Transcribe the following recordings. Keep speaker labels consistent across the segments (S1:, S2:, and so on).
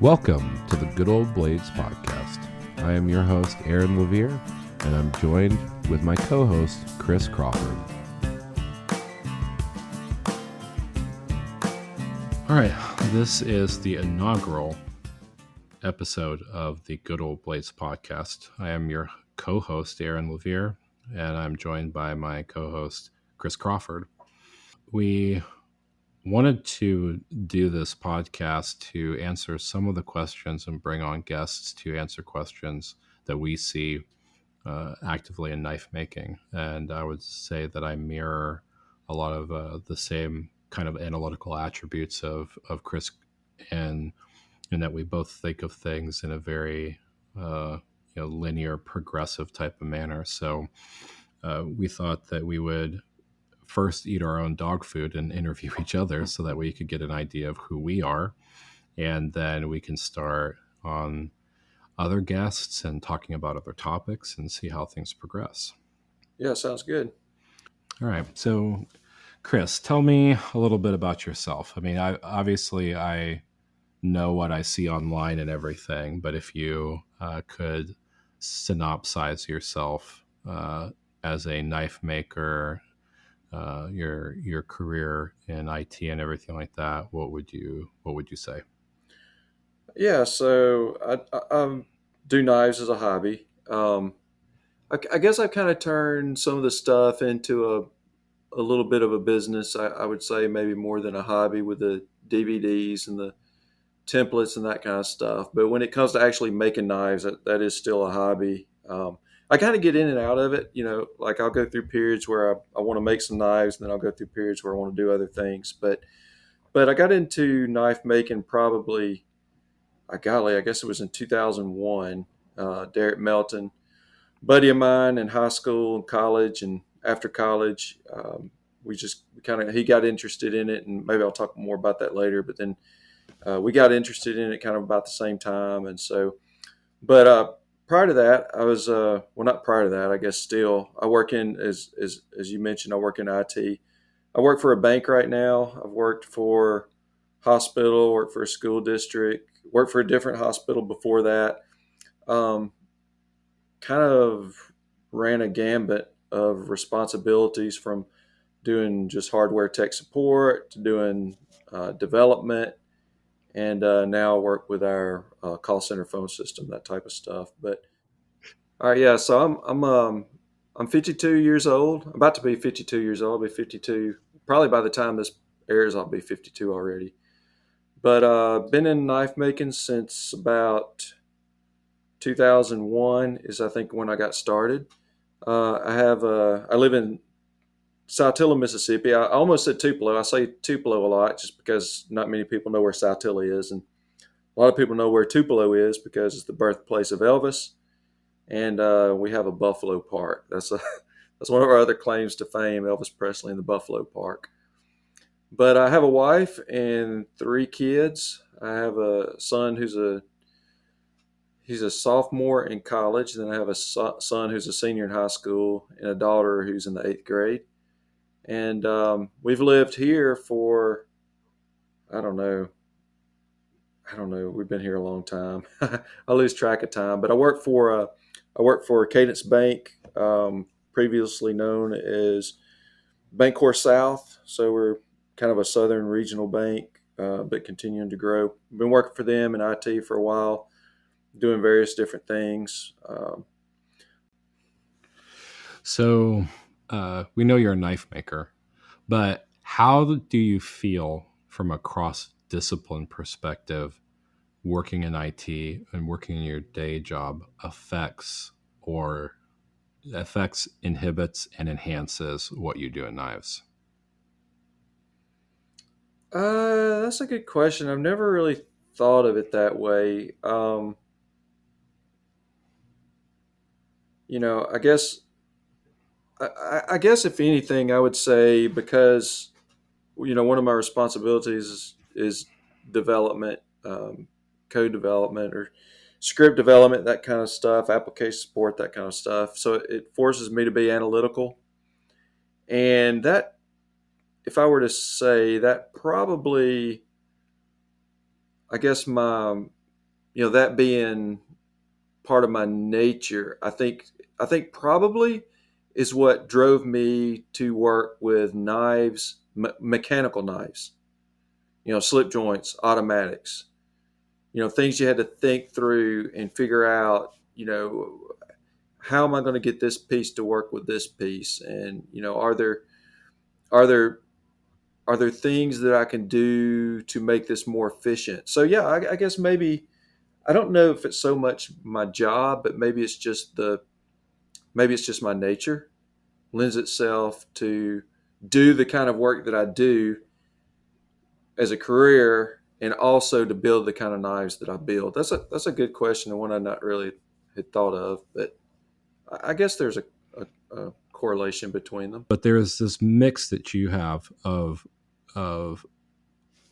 S1: Welcome to the Good Old Blades podcast. I am your host, Aaron Levere, and I'm joined with my co-host, Chris Crawford. All right, this is the inaugural episode of the Good Old Blades podcast. I am your co-host, Aaron Levere, and I'm joined by my co-host, Chris Crawford. We wanted to do this podcast to answer some of the questions and bring on guests to answer questions that we see actively in knife making. And I would say that I mirror a lot of the same kind of analytical attributes of Chris, and in that we both think of things in a very linear, progressive type of manner. So we thought that we would first eat our own dog food and interview each other so that we could get an idea of who we are. And then we can start on other guests and talking about other topics and see how things progress.
S2: Yeah, sounds good.
S1: All right. So, Chris, tell me a little bit about yourself. I mean, I know what I see online and everything, but if you could synopsize yourself as a knife maker, your career in IT and everything like that, what would you say?
S2: Yeah, so I do knives as a hobby. I guess I've kind of turned some of the stuff into a little bit of a business. I would say maybe more than a hobby with the DVDs and the templates and that kind of stuff. But when it comes to actually making knives, that is still a hobby. I kind of get in and out of it. Like I'll go through periods where I want to make some knives, and then I'll go through periods where I want to do other things. But I got into knife making probably I guess it was in 2001. Derek Melton, buddy of mine in high school and college, and after college, he got interested in it, and maybe I'll talk more about that later. But then we got interested in it kind of about the same time, and so. But prior to that, I was not prior to that. I guess still I work in as you mentioned. I work in IT. I work for a bank right now. I've worked for hospital, worked for a school district, worked for a different hospital before that. Um, Kind of ran a gambit of responsibilities from doing just hardware tech support to doing development, and now I work with our call center phone system, that type of stuff. But all right, yeah. So I'm 52 years old. I'm about to be 52 years old. I'll be 52 probably by the time this airs. I'll be 52 already. But been in knife making since about 2001 is I think when I got started. I live in Saltillo, Mississippi. I almost said Tupelo. I say Tupelo a lot just because not many people know where Saltillo is, and a lot of people know where Tupelo is because it's the birthplace of Elvis, and we have a Buffalo Park. That's one of our other claims to fame, Elvis Presley and the Buffalo Park. But I have a wife and three kids. I have a son he's a sophomore in college. Then I have a son who's a senior in high school and a daughter who's in the eighth grade. And we've lived here for, I don't know. We've been here a long time. I lose track of time. But I work for Cadence Bank, previously known as Bancorp South. So we're kind of a southern regional bank, but continuing to grow. Been working for them in IT for a while, doing various different things.
S1: So we know you're a knife maker, but how do you feel from a cross-discipline perspective working in IT and working in your day job affects, inhibits, and enhances what you do in knives?
S2: That's a good question. I've never really thought of it that way. I guess I guess if anything, I would say because one of my responsibilities is development, code development, or script development, that kind of stuff, application support, that kind of stuff. So it forces me to be analytical, and that, if I were to say that, probably, I guess that being part of my nature, I think probably is what drove me to work with knives, mechanical knives, slip joints, automatics, things you had to think through and figure out, how am I going to get this piece to work with this piece? And, are there, are there things that I can do to make this more efficient? So yeah, I guess maybe, I don't know if it's so much my job, but maybe it's just my nature lends itself to do the kind of work that I do as a career, and also to build the kind of knives that I build. That's a good question, and one I not really had thought of, but I guess there's a correlation between them.
S1: But there is this mix that you have of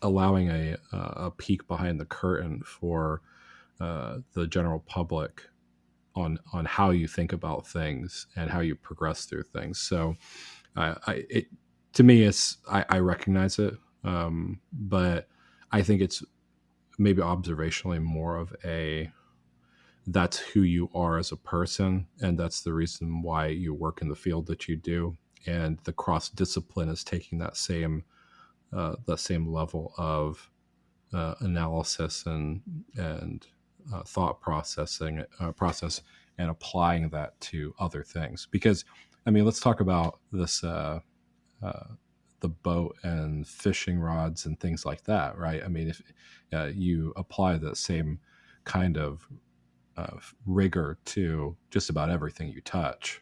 S1: allowing a peek behind the curtain for the general public on how you think about things and how you progress through things. So it to me, I recognize it, but I think it's maybe observationally more of a that's who you are as a person, and that's the reason why you work in the field that you do. And the cross discipline is taking that same level of analysis and thought process and applying that to other things. Because I mean, let's talk about this uh, the boat and fishing rods and things like that, right? I mean, if you apply the same kind of rigor to just about everything you touch.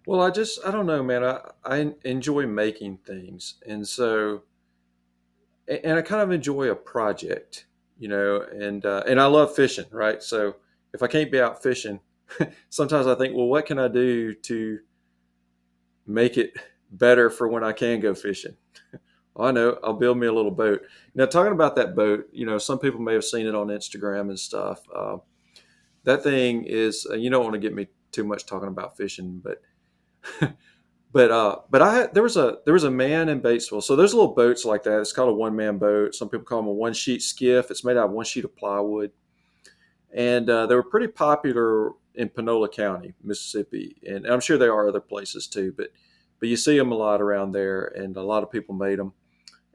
S2: Well, I don't know, man. I enjoy making things, and I kind of enjoy a project, and I love fishing, right? So if I can't be out fishing, sometimes I think, well, what can I do to make it better for when I can go fishing? Well, I know, I'll build me a little boat. Now, talking about that boat, some people may have seen it on Instagram and stuff. That thing is, you don't want to get me too much talking about fishing, but but there was a man in Batesville. So there's little boats like that. It's called a one man boat. Some people call them a one sheet skiff. It's made out of one sheet of plywood, and they were pretty popular in Panola County, Mississippi, and I'm sure there are other places too. But you see them a lot around there, and a lot of people made them.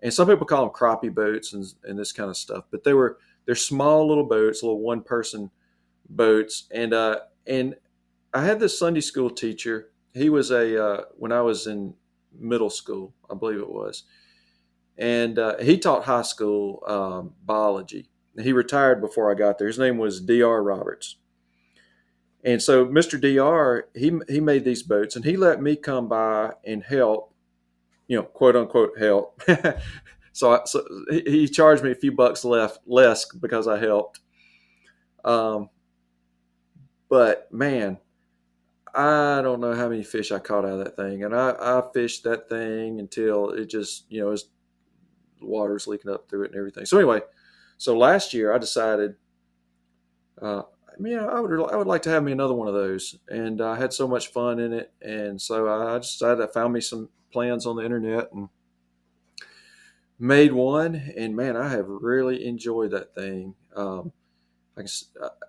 S2: And some people call them crappie boats and this kind of stuff. But they're small little boats, little one person boats, and I had this Sunday school teacher. He was when I was in middle school, I believe it was, and he taught high school biology. He retired before I got there. His name was Dr. Roberts, and so Mr. Dr. He made these boats, and he let me come by and help, quote unquote help. So he charged me a few bucks less because I helped. Um, but man, I don't know how many fish I caught out of that thing, and I fished that thing until it just, the water's leaking up through it and everything. So anyway, so last year I decided, uh, I would like to have me another one of those, and I had so much fun in it, and so I decided I found me some plans on the internet and made one, and man, I have really enjoyed that thing.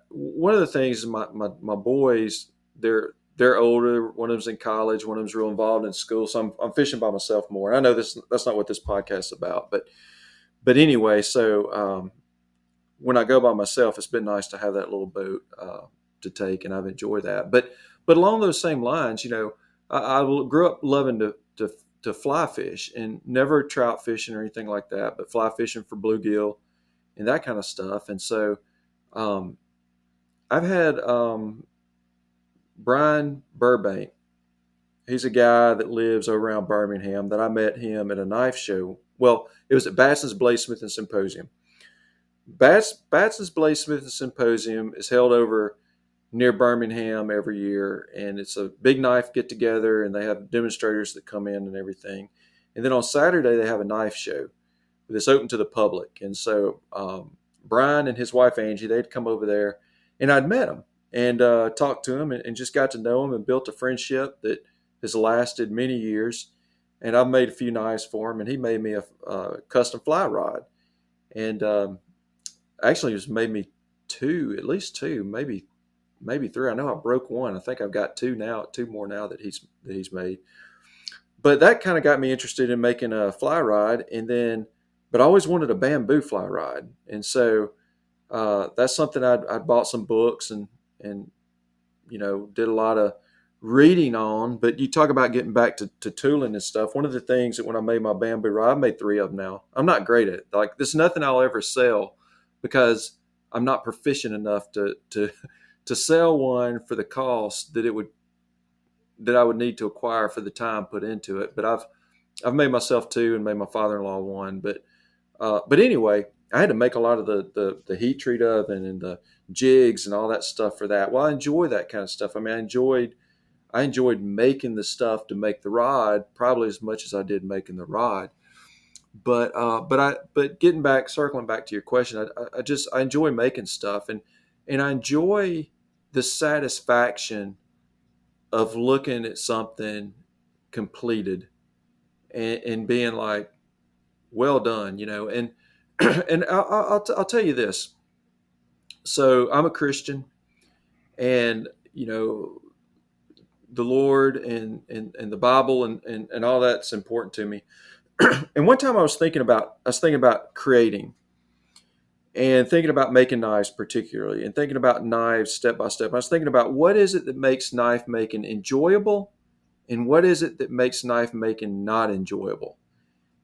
S2: One of the things is my boys, they're older. One of them's in college. One of them's real involved in school. So I'm fishing by myself more. And I know that's not what this podcast is about, but anyway. So when I go by myself, it's been nice to have that little boat to take, and I've enjoyed that. But along those same lines, I grew up loving to fly fish, and never trout fishing or anything like that, but fly fishing for bluegill and that kind of stuff. And so um, I've had Brian Burbank. He's a guy that lives over around Birmingham that I met him at a knife show. Well, it was at Batson's Bladesmith and Symposium. Batson's Bladesmith and Symposium is held over near Birmingham every year, and it's a big knife get together, and they have demonstrators that come in and everything. And then on Saturday they have a knife show that's open to the public. And so Brian and his wife Angie, they'd come over there, and I'd met him and talked to him, and just got to know him and built a friendship that has lasted many years. And I've made a few knives for him, and he made me a custom fly rod. And actually it's made me two, at least two, maybe three. I know I broke one. I think I've got two now, two more now that he's made. But that kind of got me interested in making a fly rod, and then, but I always wanted a bamboo fly rod, and so that's something I'd bought some books and did a lot of reading on. But you talk about getting back to tooling and stuff. One of the things that when I made my bamboo rod, I made three of them now. I'm not great at it. Like there's nothing I'll ever sell because I'm not proficient enough to sell one for the cost that I would need to acquire for the time put into it. But I've made myself two and made my father-in-law one. But anyway, I had to make a lot of the heat treat oven and the jigs and all that stuff for that. Well, I enjoy that kind of stuff. I mean, I enjoyed making the stuff to make the rod probably as much as I did making the rod. But circling back to your question, I enjoy making stuff, and I enjoy the satisfaction of looking at something completed and being like, well done, and and I'll tell you this. So I'm a Christian, and the Lord and the Bible and all that's important to me. And one time I was thinking about creating and thinking about making knives particularly, and thinking about knives step by step. I was thinking about what is it that makes knife making enjoyable, and what is it that makes knife making not enjoyable.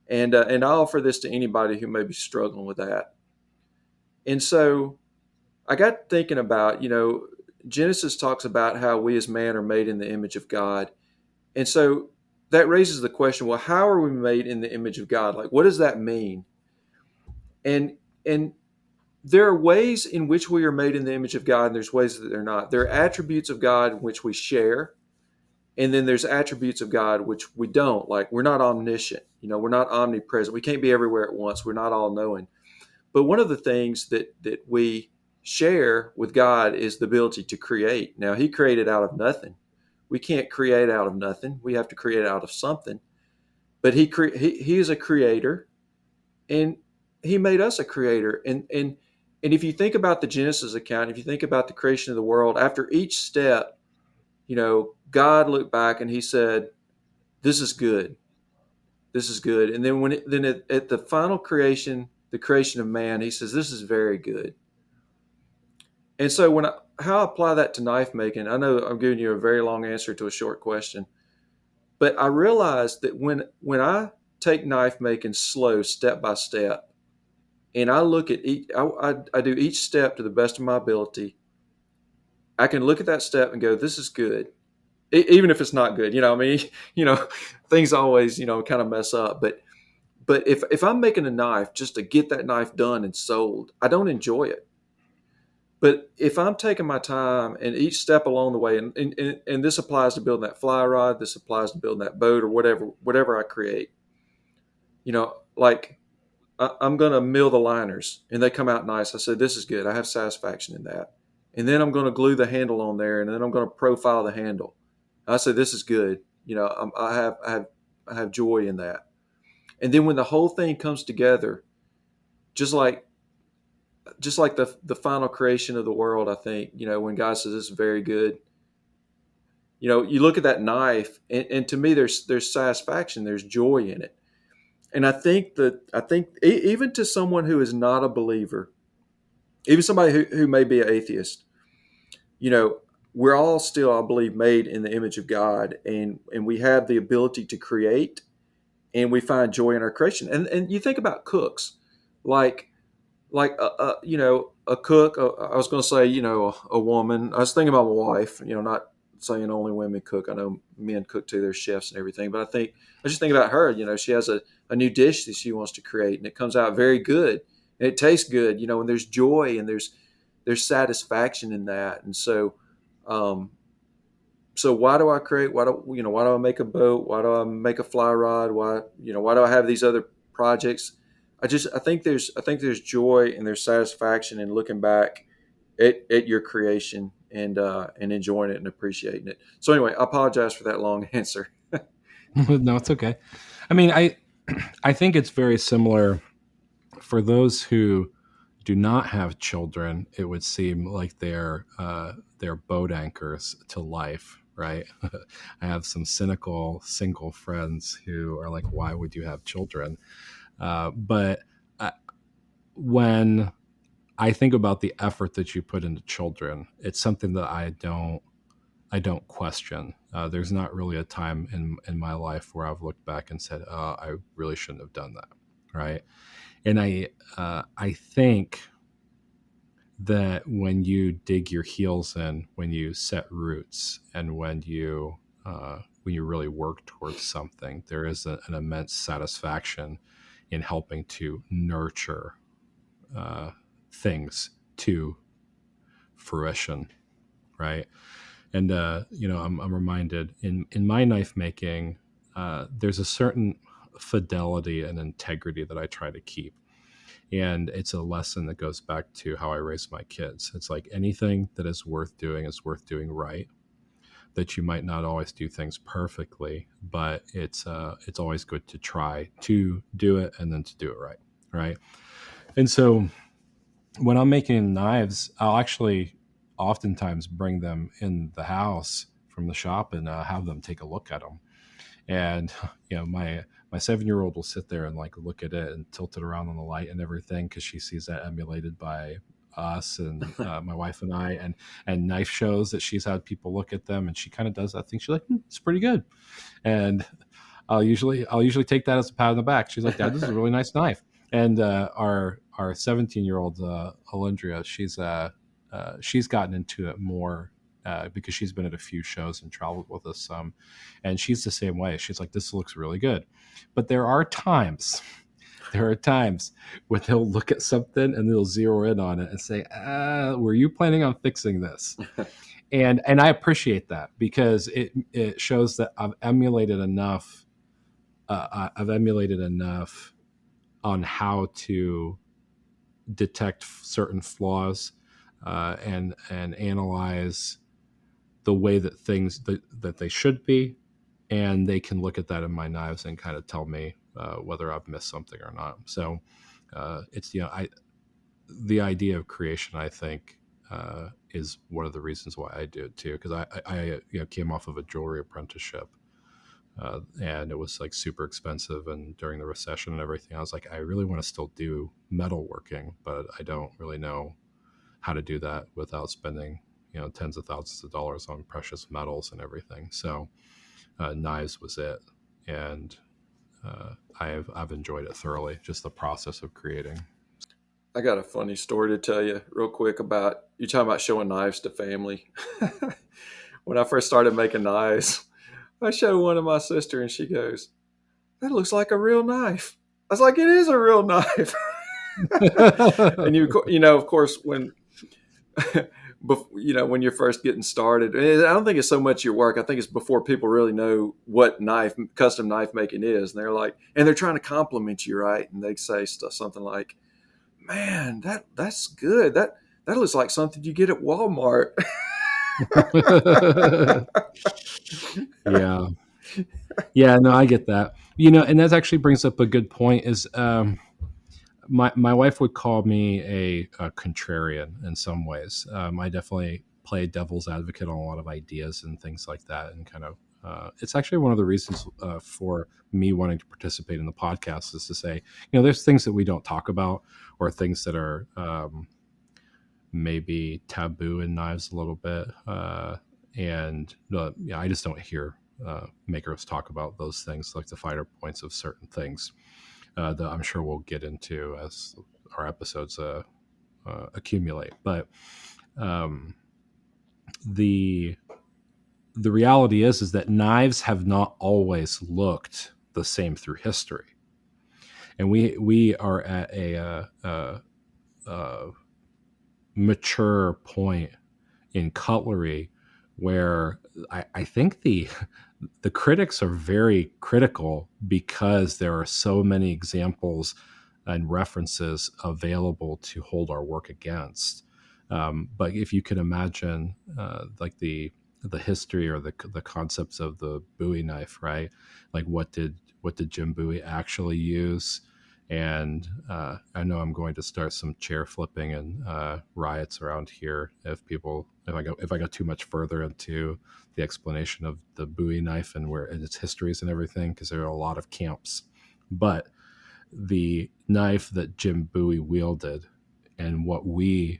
S2: And I offer this to anybody who may be struggling with that. And so I got thinking about, Genesis talks about how we as man are made in the image of God. And so that raises the question, well, how are we made in the image of God? Like, what does that mean? And there are ways in which we are made in the image of God, and there's ways that they're not. There are attributes of God in which we share, and then there's attributes of God which we don't. Like, we're not omniscient, we're not omnipresent. We can't be everywhere at once. We're not all knowing. But one of the things that we share with God is the ability to create. Now, He created out of nothing. We can't create out of nothing. We have to create out of something. But he is a creator, and He made us a creator. And if you think about the Genesis account, if you think about the creation of the world, after each step, God looked back and He said, "This is good. This is good." And then at the final creation, the creation of man, He says, "This is very good." And so how I apply that to knife making, I know I'm giving you a very long answer to a short question, but I realized that when I take knife making slow, step by step, and I look at I do each step to the best of my ability, I can look at that step and go, "This is good," even if it's not good. I mean, you know, things always kind of mess up, but if I'm making a knife just to get that knife done and sold, I don't enjoy it. But if I'm taking my time and each step along the way, and this applies to building that fly rod, this applies to building that boat or whatever I create, like I'm going to mill the liners and they come out nice. I said, "This is good. I have satisfaction in that." And then I'm going to glue the handle on there, and then I'm going to profile the handle. I said, "This is good." I have joy in that. And then when the whole thing comes together, just like the final creation of the world, I think, when God says this is very good, you look at that knife, and to me there's satisfaction, there's joy in it. And I think even to someone who is not a believer, even somebody who may be an atheist, we're all still, I believe, made in the image of God, and we have the ability to create, and we find joy in our creation. And you think about cooks, like a cook. I was going to say, a woman. I was thinking about my wife. Not saying only women cook. I know men cook too. They're chefs and everything. But I just think about her. She has a new dish that she wants to create, and it comes out very good, and it tastes good. And there's joy, and there's satisfaction in that. And um, so why do I create? Why do I make a boat? Why do I make a fly rod? Why do I have these other projects? I think there's joy and there's satisfaction in looking back at your creation and enjoying it and appreciating it. So anyway, I apologize for that long answer.
S1: No, it's okay. I mean, I think it's very similar for those who do not have children, it would seem like they're boat anchors to life, right? I have some cynical single friends who are like, "Why would you have children?" But when I think about the effort that you put into children, it's something that I don't question. There's not really a time in my life where I've looked back and said, "Oh, I really shouldn't have done that," right? And I think that when you dig your heels in, when you set roots, and when you really work towards something, there is an immense satisfaction in helping to nurture things to fruition, right? And I'm reminded in my knife making, there's a certain fidelity and integrity that I try to keep. And it's a lesson that goes back to how I raise my kids. It's like anything that is worth doing right. That you might not always do things perfectly, but it's always good to try to do it and then to do it right, right? And so when I'm making knives, I'll actually oftentimes bring them in the house from the shop and have them take a look at them. And my 7-year old will sit there and like look at it and tilt it around on the light and everything because she sees that emulated by us and my wife and I, and knife shows that she's had people look at them, and she kind of does that thing. She's like, it's pretty good. And I'll usually take that as a pat on the back. She's like, Dad, this is a really nice knife. And our 17-year-old Alindria, she's gotten into it more because she's been at a few shows and traveled with us some, and she's the same way. She's like, this looks really good. But there are times when they'll look at something and they'll zero in on it and say, were you planning on fixing this? And I appreciate that because it shows that I've emulated enough. I've emulated enough on how to detect certain flaws and analyze the way that things that they should be, and they can look at that in my knives and kind of tell me whether I've missed something or not. So it's the idea of creation, I think, is one of the reasons why I do it too, because I came off of a jewelry apprenticeship. And it was like super expensive, and during the recession and everything, I was like, I really want to still do metalworking, but I don't really know how to do that without spending tens of thousands of dollars on precious metals and everything. So knives was it, and I've enjoyed it thoroughly, just the process of creating.
S2: I got a funny story to tell you real quick about you talking about showing knives to family. When I first started making knives, I showed one to my sister and she goes, "That looks like a real knife." I was like, "It is a real knife." And of course, when when you're first getting started, and I don't think it's so much your work. I think it's before people really know what custom knife making is, and they're trying to compliment you, right? And they say something like, "Man, that's good. That looks like something you get at Walmart."
S1: Yeah. Yeah, no, I get that. And that actually brings up a good point is my wife would call me a contrarian in some ways. I definitely play devil's advocate on a lot of ideas and things like that, and kind of it's actually one of the reasons for me wanting to participate in the podcast is to say, there's things that we don't talk about, or things that are maybe taboo in knives a little bit, and I just don't hear makers talk about those things, like the finer points of certain things that I'm sure we'll get into as our episodes accumulate. But um, the the reality is that knives have not always looked the same through history, and we are at a mature point in cutlery where I think the critics are very critical because there are so many examples and references available to hold our work against. But if you can imagine, like the history or the concepts of the Bowie knife, right? Like what did Jim Bowie actually use, And I know I'm going to start some chair flipping and riots around here if I go too much further into the explanation of the Bowie knife and where and its histories and everything, because there are a lot of camps. But the knife that Jim Bowie wielded and what we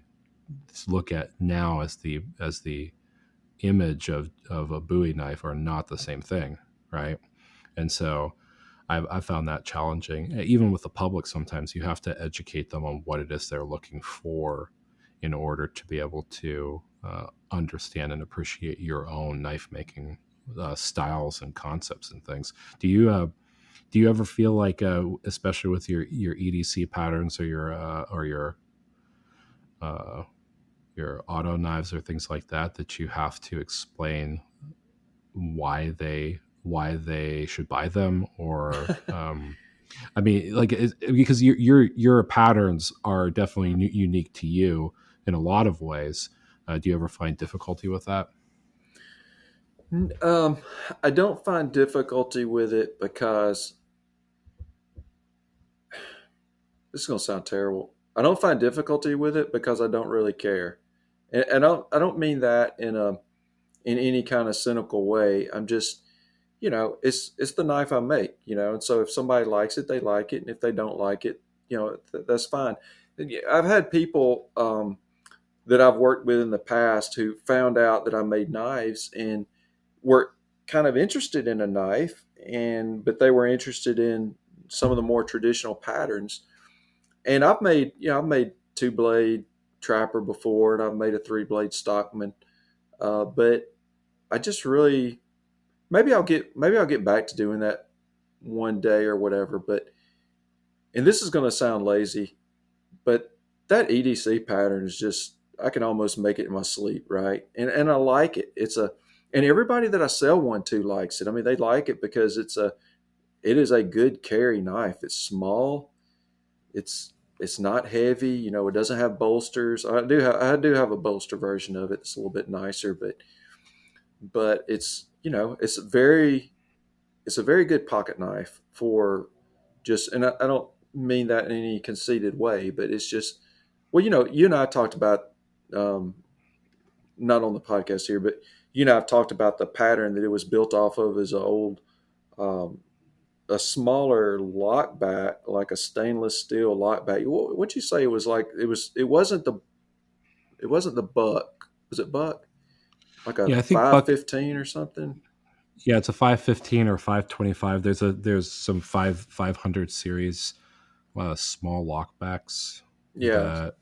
S1: look at now as the image of a Bowie knife are not the same thing, right? And so I found that challenging. Even with the public, sometimes you have to educate them on what it is they're looking for in order to be able to understand and appreciate your own knife making styles and concepts and things. Do you ever feel like, especially with your EDC patterns uh, your auto knives or things like that, that you have to explain why they should buy them, or I mean, like, because your patterns are definitely unique to you in a lot of ways. Do you ever find difficulty with that?
S2: Um, I don't find difficulty with it because this is going to sound terrible. I don't find difficulty with it because I don't really care, and I don't mean that in any kind of cynical way. I'm just, it's the knife I make, and so if somebody likes it, they like it, and if they don't like it, that's fine. And yeah, I've had people that I've worked with in the past who found out that I made knives and were kind of interested in a knife, and but they were interested in some of the more traditional patterns. And I've made two blade trapper before, and I've made a three blade stockman. But I just really maybe I'll get back to doing that one day or whatever. But and this is going to sound lazy, but that EDC pattern is just I can almost make it in my sleep, right? And I like it. And everybody that I sell one to likes it. I mean, they like it because it is a good carry knife. It's small. It's not heavy. It doesn't have bolsters. I do have a bolster version of it. It's a little bit nicer, but it's a very good pocket knife for just, and I don't mean that in any conceited way, but it's just, well, you and I talked about, um, not on the podcast here, but you and I have talked about the pattern that it was built off of as um, a smaller lockback, like a stainless steel lockback. What'd you say it was like? It wasn't the buck. Was it buck? Like a
S1: Yeah, I think Buck.
S2: 515 or something?
S1: Yeah, it's a 515 or 525. There's some 500 series, small lockbacks
S2: Yeah.
S1: that.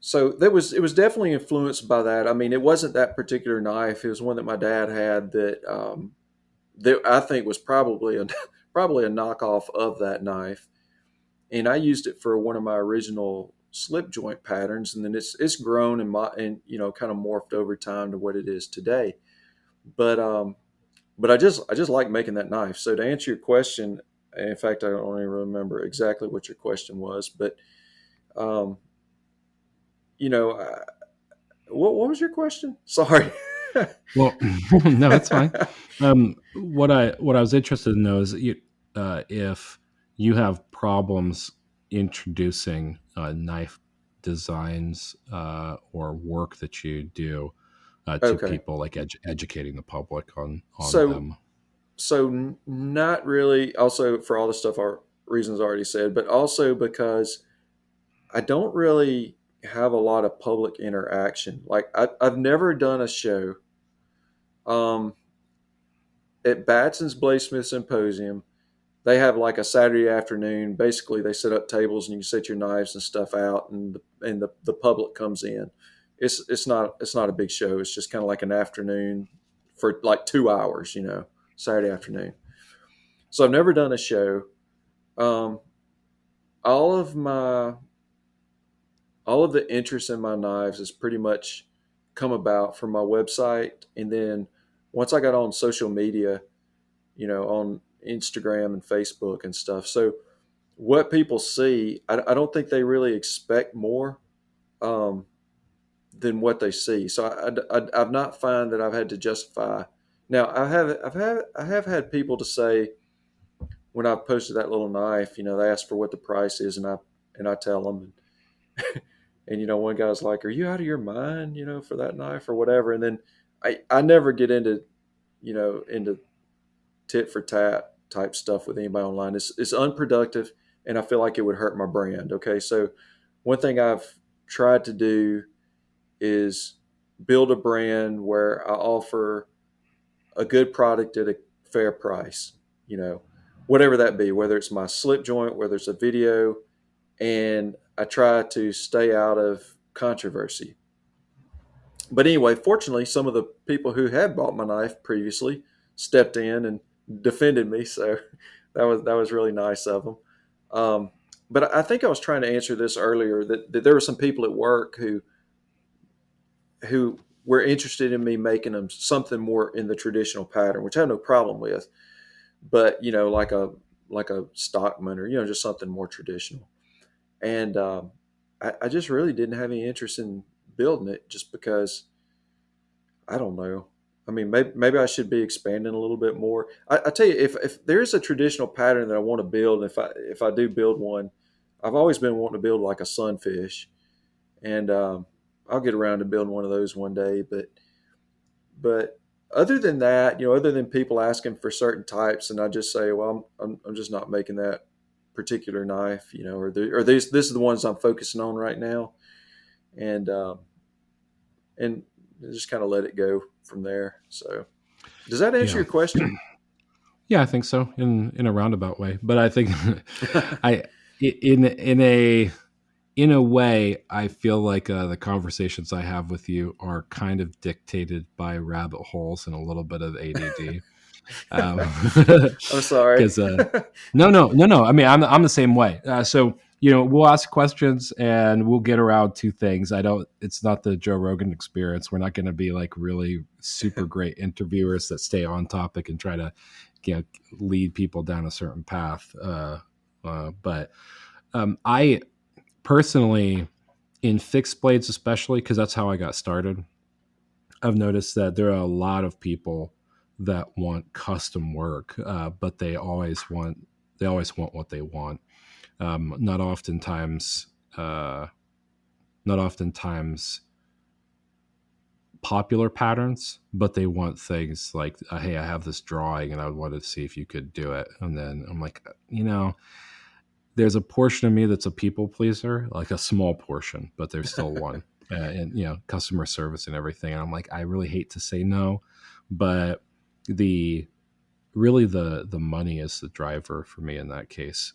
S2: So it was definitely influenced by that. I mean, it wasn't that particular knife. It was one that my dad had that I think was probably a probably a knockoff of that knife. And I used it for one of my original slip joint patterns, and then it's grown and kind of morphed over time to what it is today. But I just like making that knife. So to answer your question, in fact, I don't even remember exactly what your question was, but um, you know, what was your question? Sorry.
S1: Well, no, it's fine. What I was interested in know is if you have problems introducing knife designs or work that you do to
S2: Okay.
S1: people, like educating the public on
S2: So
S1: them.
S2: not really. Also, for all the stuff our reasons I already said, but also because I don't really have a lot of public interaction. Like I've never done a show um, at Batson's Bladesmith Symposium. They have like a Saturday afternoon. Basically, they set up tables and you set your knives and stuff out, and the public comes in. It's not a big show. It's just kind of like an afternoon for like 2 hours, Saturday afternoon. So I've never done a show. Um, all of my all of the interest in my knives has pretty much come about from my website, and then once I got on social media, on Instagram and Facebook and stuff. So what people see, I don't think they really expect more um, than what they see. So I've not found that I've had to justify. Now I have had people to say, when I posted that little knife, they ask for what the price is, and I tell them, and one guy's like, "Are you out of your mind, for that knife or whatever?" And then I never get into tit for tat type stuff with anybody online. It's unproductive, and I feel like it would hurt my brand. Okay, so one thing I've tried to do is build a brand where I offer a good product at a fair price. You know, whatever that be, whether it's my slip joint, whether it's a video, and I try to stay out of controversy. But anyway, fortunately, some of the people who had bought my knife previously stepped in and defended me, so that was really nice of them. Um, but I think I was trying to answer this earlier that there were some people at work who were interested in me making them something more in the traditional pattern, which I have no problem with. But like a Stockman or just something more traditional. And I just really didn't have any interest in building it just because I don't know. I mean, maybe I should be expanding a little bit more. I tell you, if there's a traditional pattern that I want to build, if I do build one, I've always been wanting to build like a sunfish, and I'll get around to building one of those one day. But other than that, other than people asking for certain types, and I just say, well, I'm just not making that particular knife, or this is the ones I'm focusing on right now, and and just kind of let it go from there. So, does that answer
S1: Yeah.
S2: your question?
S1: Yeah, I think so in a roundabout way. But I think I in a way, I feel like the conversations I have with you are kind of dictated by rabbit holes and a little bit of ADD.
S2: I'm sorry.
S1: Because no. I mean, I'm the same way. So we'll ask questions and we'll get around to things. I don't. It's not the Joe Rogan experience. We're not going to be like really super great interviewers that stay on topic and try to lead people down a certain path. But I personally, in fixed blades especially, because that's how I got started, I've noticed that there are a lot of people that want custom work, but they always want what they want. Not oftentimes, uh, not oftentimes popular patterns, but they want things like, hey, I have this drawing and I wanted to see if you could do it. And then I'm like, there's a portion of me that's a people pleaser, like a small portion, but there's still one. And customer service and everything. And I'm like, I really hate to say no, but the really the money is the driver for me in that case,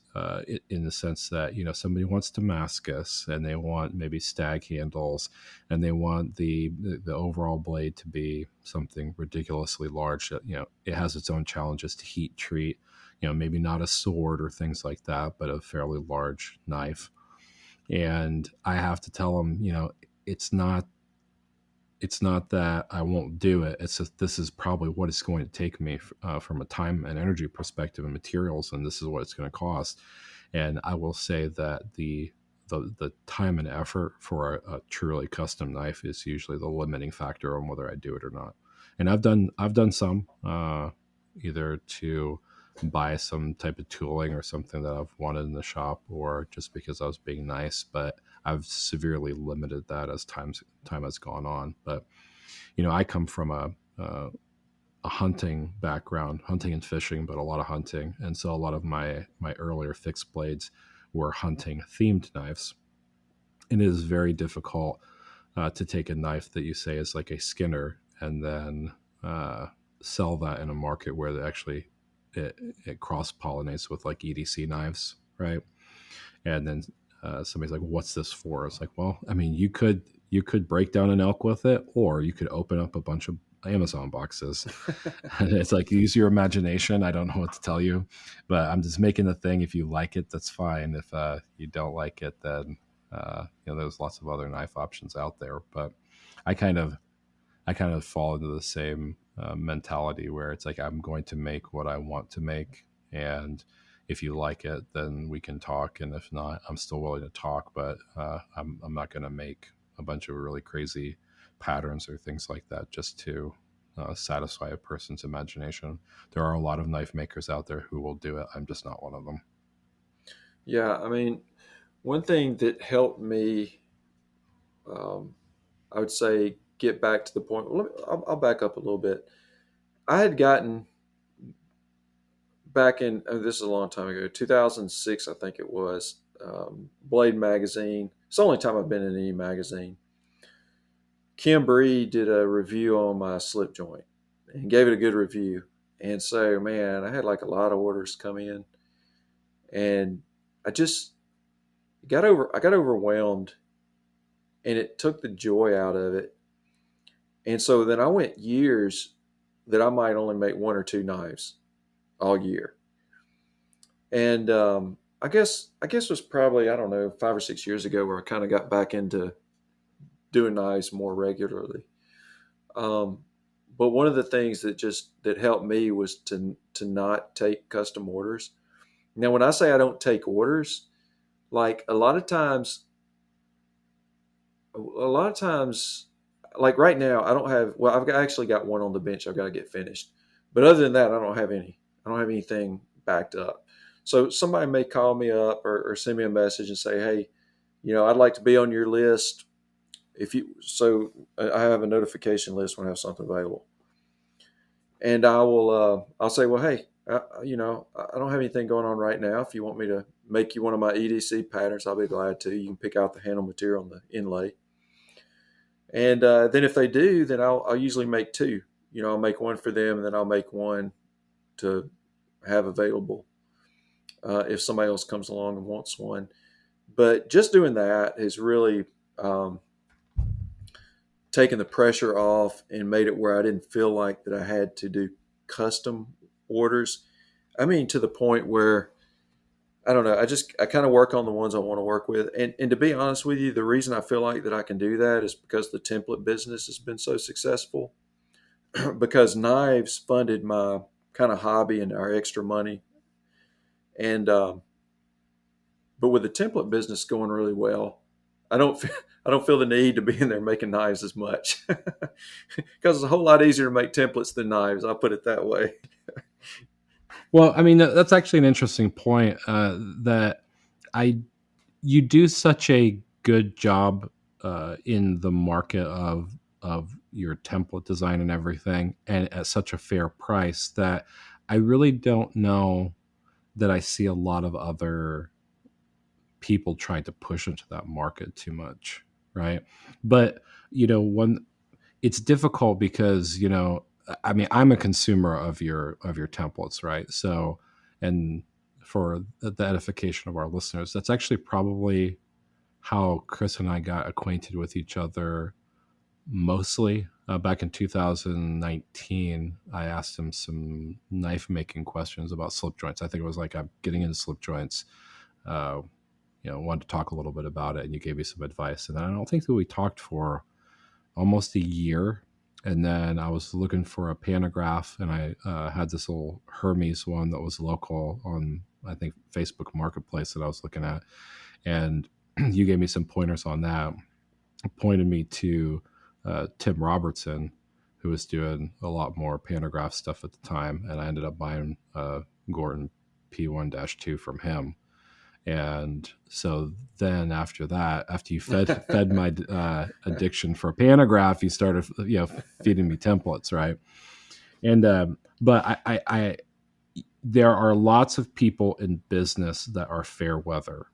S1: in the sense that somebody wants Damascus and they want maybe stag handles and they want the overall blade to be something ridiculously large that it has its own challenges to heat treat, maybe not a sword or things like that, but a fairly large knife. And I have to tell them, it's not it's not that I won't do it. It's just this is probably what it's going to take me from a time and energy perspective and materials, and this is what it's going to cost. And I will say that the time and effort for a truly custom knife is usually the limiting factor on whether I do it or not. And I've done some either to buy some type of tooling or something that I've wanted in the shop, or just because I was being nice, but I've severely limited that as time has gone on. But I come from a hunting background, hunting and fishing, but a lot of hunting, and so a lot of my earlier fixed blades were hunting themed knives, and it is very difficult to take a knife that you say is like a Skinner and then uh, sell that in a market where they actually it cross pollinates with like EDC knives, right? And then somebody's like, "What's this for?" It's like, well, I mean, you could break down an elk with it, or you could open up a bunch of Amazon boxes. And it's like, use your imagination. I don't know what to tell you, but I'm just making the thing. If you like it, that's fine. If you don't like it, then there's lots of other knife options out there. But I kind of I kind of fall into the same mentality where it's like I'm going to make what I want to make, and if you like it, then we can talk, and if not, I'm still willing to talk. But I'm not going to make a bunch of really crazy patterns or things like that just to satisfy a person's imagination. There are a lot of knife makers out there who will do it. I'm just not one of them.
S2: Yeah, I mean, one thing that helped me, um, I would say, get back to the point. Well, I'll back up a little bit. I had gotten back in, this is a long time ago, 2006, I think it was, Blade Magazine. It's the only time I've been in any magazine. Kim Bree did a review on my slip joint and gave it a good review. And so, man, I had like a lot of orders come in, and I just I got overwhelmed, and it took the joy out of it. And so then I went years that I might only make one or two knives all year. And I guess it was probably, I don't know, 5 or 6 years ago where I kind of got back into doing knives more regularly. Um, but one of the things that helped me was to not take custom orders. Now, when I say I don't take orders, like a lot of times, like right now, I don't have. Well, actually got one on the bench. I've got to get finished. But other than that, I don't have any. I don't have anything backed up. So somebody may call me up or send me a message and say, "Hey, I'd like to be on your list." If you so, I have a notification list when I have something available, and I'll say, "Well, hey, I don't have anything going on right now. If you want me to make you one of my EDC patterns, I'll be glad to. You can pick out the handle material and the inlay." And then if they do, then I'll usually make two. I'll make one for them, and then I'll make one to have available if somebody else comes along and wants one. But just doing that has really taken the pressure off and made it where I didn't feel like that I had to do custom orders. I mean, to the point where I don't know. I kind of work on the ones I want to work with, and to be honest with you, the reason I feel like that I can do that is because the template business has been so successful. Because knives funded my kind of hobby and our extra money, and but with the template business going really well, I don't feel, I don't feel the need to be in there making knives as much because it's a whole lot easier to make templates than knives. I'll put it that way.
S1: Well, I mean, that's actually an interesting point. That I You do such a good job in the market of your template design and everything, and at such a fair price that I really don't know that I see a lot of other people trying to push into that market too much, right? But when it's difficult because I mean, I'm a consumer of your templates, right? So, and for the edification of our listeners, that's actually probably how Chris and I got acquainted with each other mostly. Back in 2019, I asked him some knife making questions about slip joints. I think it was like, I'm getting into slip joints. Uh, wanted to talk a little bit about it, and you gave me some advice. And I don't think that we talked for almost a year. And then I was looking for a pantograph, and I had this little Hermes one that was local on, I think, Facebook Marketplace that I was looking at. And you gave me some pointers on that, pointed me to Tim Robertson, who was doing a lot more pantograph stuff at the time. And I ended up buying Gorton P1-2 from him. And so then after that, after you fed my addiction for a pantograph, you started feeding me templates, right? And but I there are lots of people in business that are fair weather,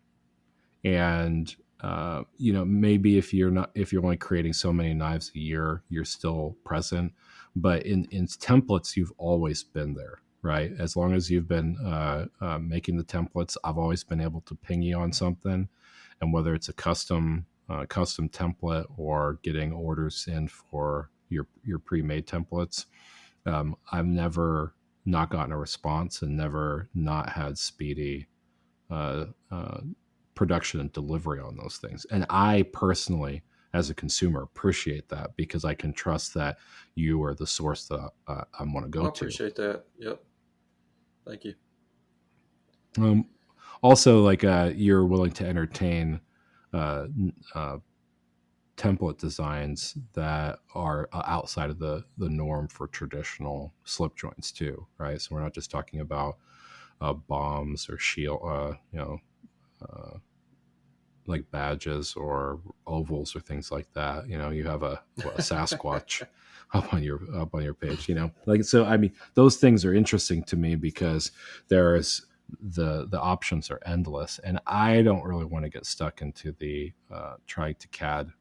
S1: and maybe if you're only creating so many knives a year, you're still present, but in templates, you've always been there, right? As long as you've been making the templates, I've always been able to ping you on something, and whether it's a custom template or getting orders in for your pre-made templates, I've never not gotten a response and never not had speedy uh, uh, production and delivery on those things. And I personally, as a consumer, appreciate that because I can trust that you are the source that I want to
S2: I
S1: go to.
S2: appreciate that. Yep. Thank you.
S1: Also, like you're willing to entertain uh, uh, template designs that are outside of the norm for traditional slip joints too, right? So we're not just talking about bombs or shield, uh, like badges or ovals or things like that. You have a Sasquatch up on your page. Like, so. I mean, those things are interesting to me because there's the options are endless, and I don't really want to get stuck into the trying to CAD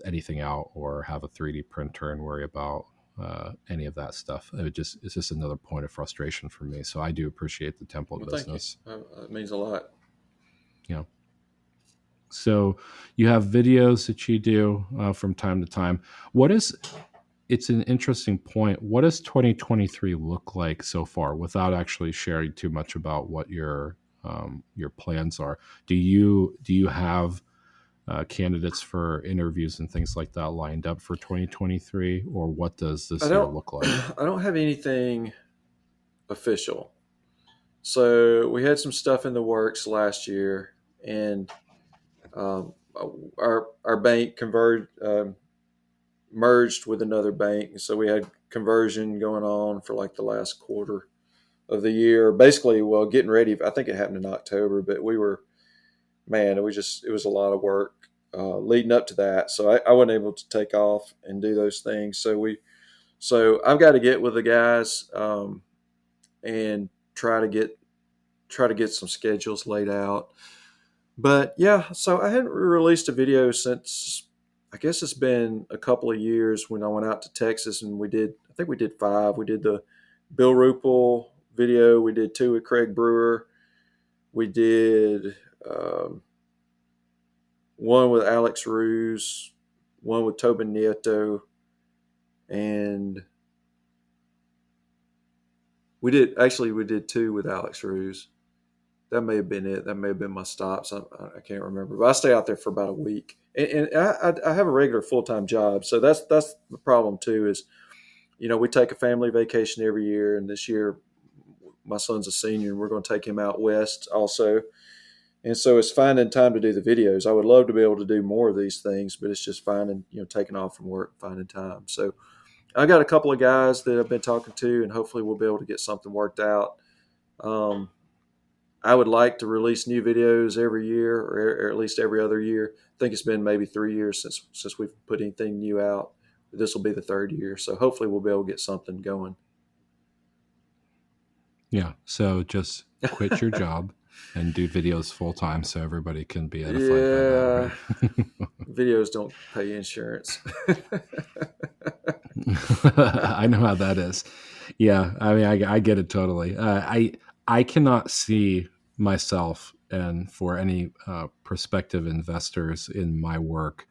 S1: anything out or have a 3D printer and worry about any of that stuff. It's just another point of frustration for me. So I do appreciate the template
S2: Well, thank you.
S1: business.
S2: It means a lot.
S1: You know, so you have videos that you do from time to time. What is It's an interesting point. What does 2023 look like so far, without actually sharing too much about what your plans are? Do you have candidates for interviews and things like that lined up for 2023, or what does
S2: I
S1: this year
S2: don't
S1: look like?
S2: I don't have anything official. So we had some stuff in the works last year, and um, our bank merged with another bank, so we had conversion going on for like the last quarter of the year. Basically, well, getting ready. I think it happened in October, but we were, man, it was a lot of work leading up to that. So I wasn't able to take off and do those things. So I've got to get with the guys and try to get some schedules laid out. But yeah, so I hadn't released a video since, I guess it's been a couple of years, when I went out to Texas and I think we did 5. We did the Bill Rupel video. We did 2 with Craig Brewer. We did one with Alex Ruse, one with Tobin Nieto, and we did 2 with Alex Ruse. That may have been it. That may have been my stops. I can't remember, but I stay out there for about a week, and I have a regular full time job, so that's the problem too. Is we take a family vacation every year, and this year my son's a senior, and we're going to take him out west also, and so it's finding time to do the videos. I would love to be able to do more of these things, but it's just finding taking off from work, finding time. So I got a couple of guys that I've been talking to, and hopefully we'll be able to get something worked out. Um, I would like to release new videos every year, or at least every other year. I think it's been maybe 3 years since we've put anything new out. This will be the 3rd year, so hopefully we'll be able to get something going.
S1: Yeah. So just quit your job and do videos full time, so everybody can be edified by
S2: Yeah,
S1: that, right?
S2: videos don't pay insurance.
S1: I know how that is. Yeah, I mean, I get it totally. I cannot see myself, and for any prospective investors in my work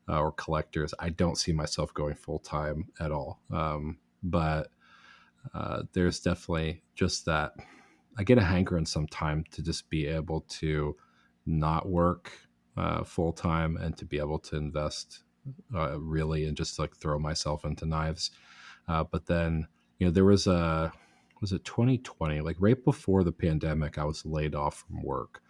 S1: or collectors, I don't see myself going full time at all. But there's definitely just that. I get a hankering sometime to just be able to not work full time and to be able to invest really and just like throw myself into knives. But then, there was it 2020, like right before the pandemic, I was laid off from work.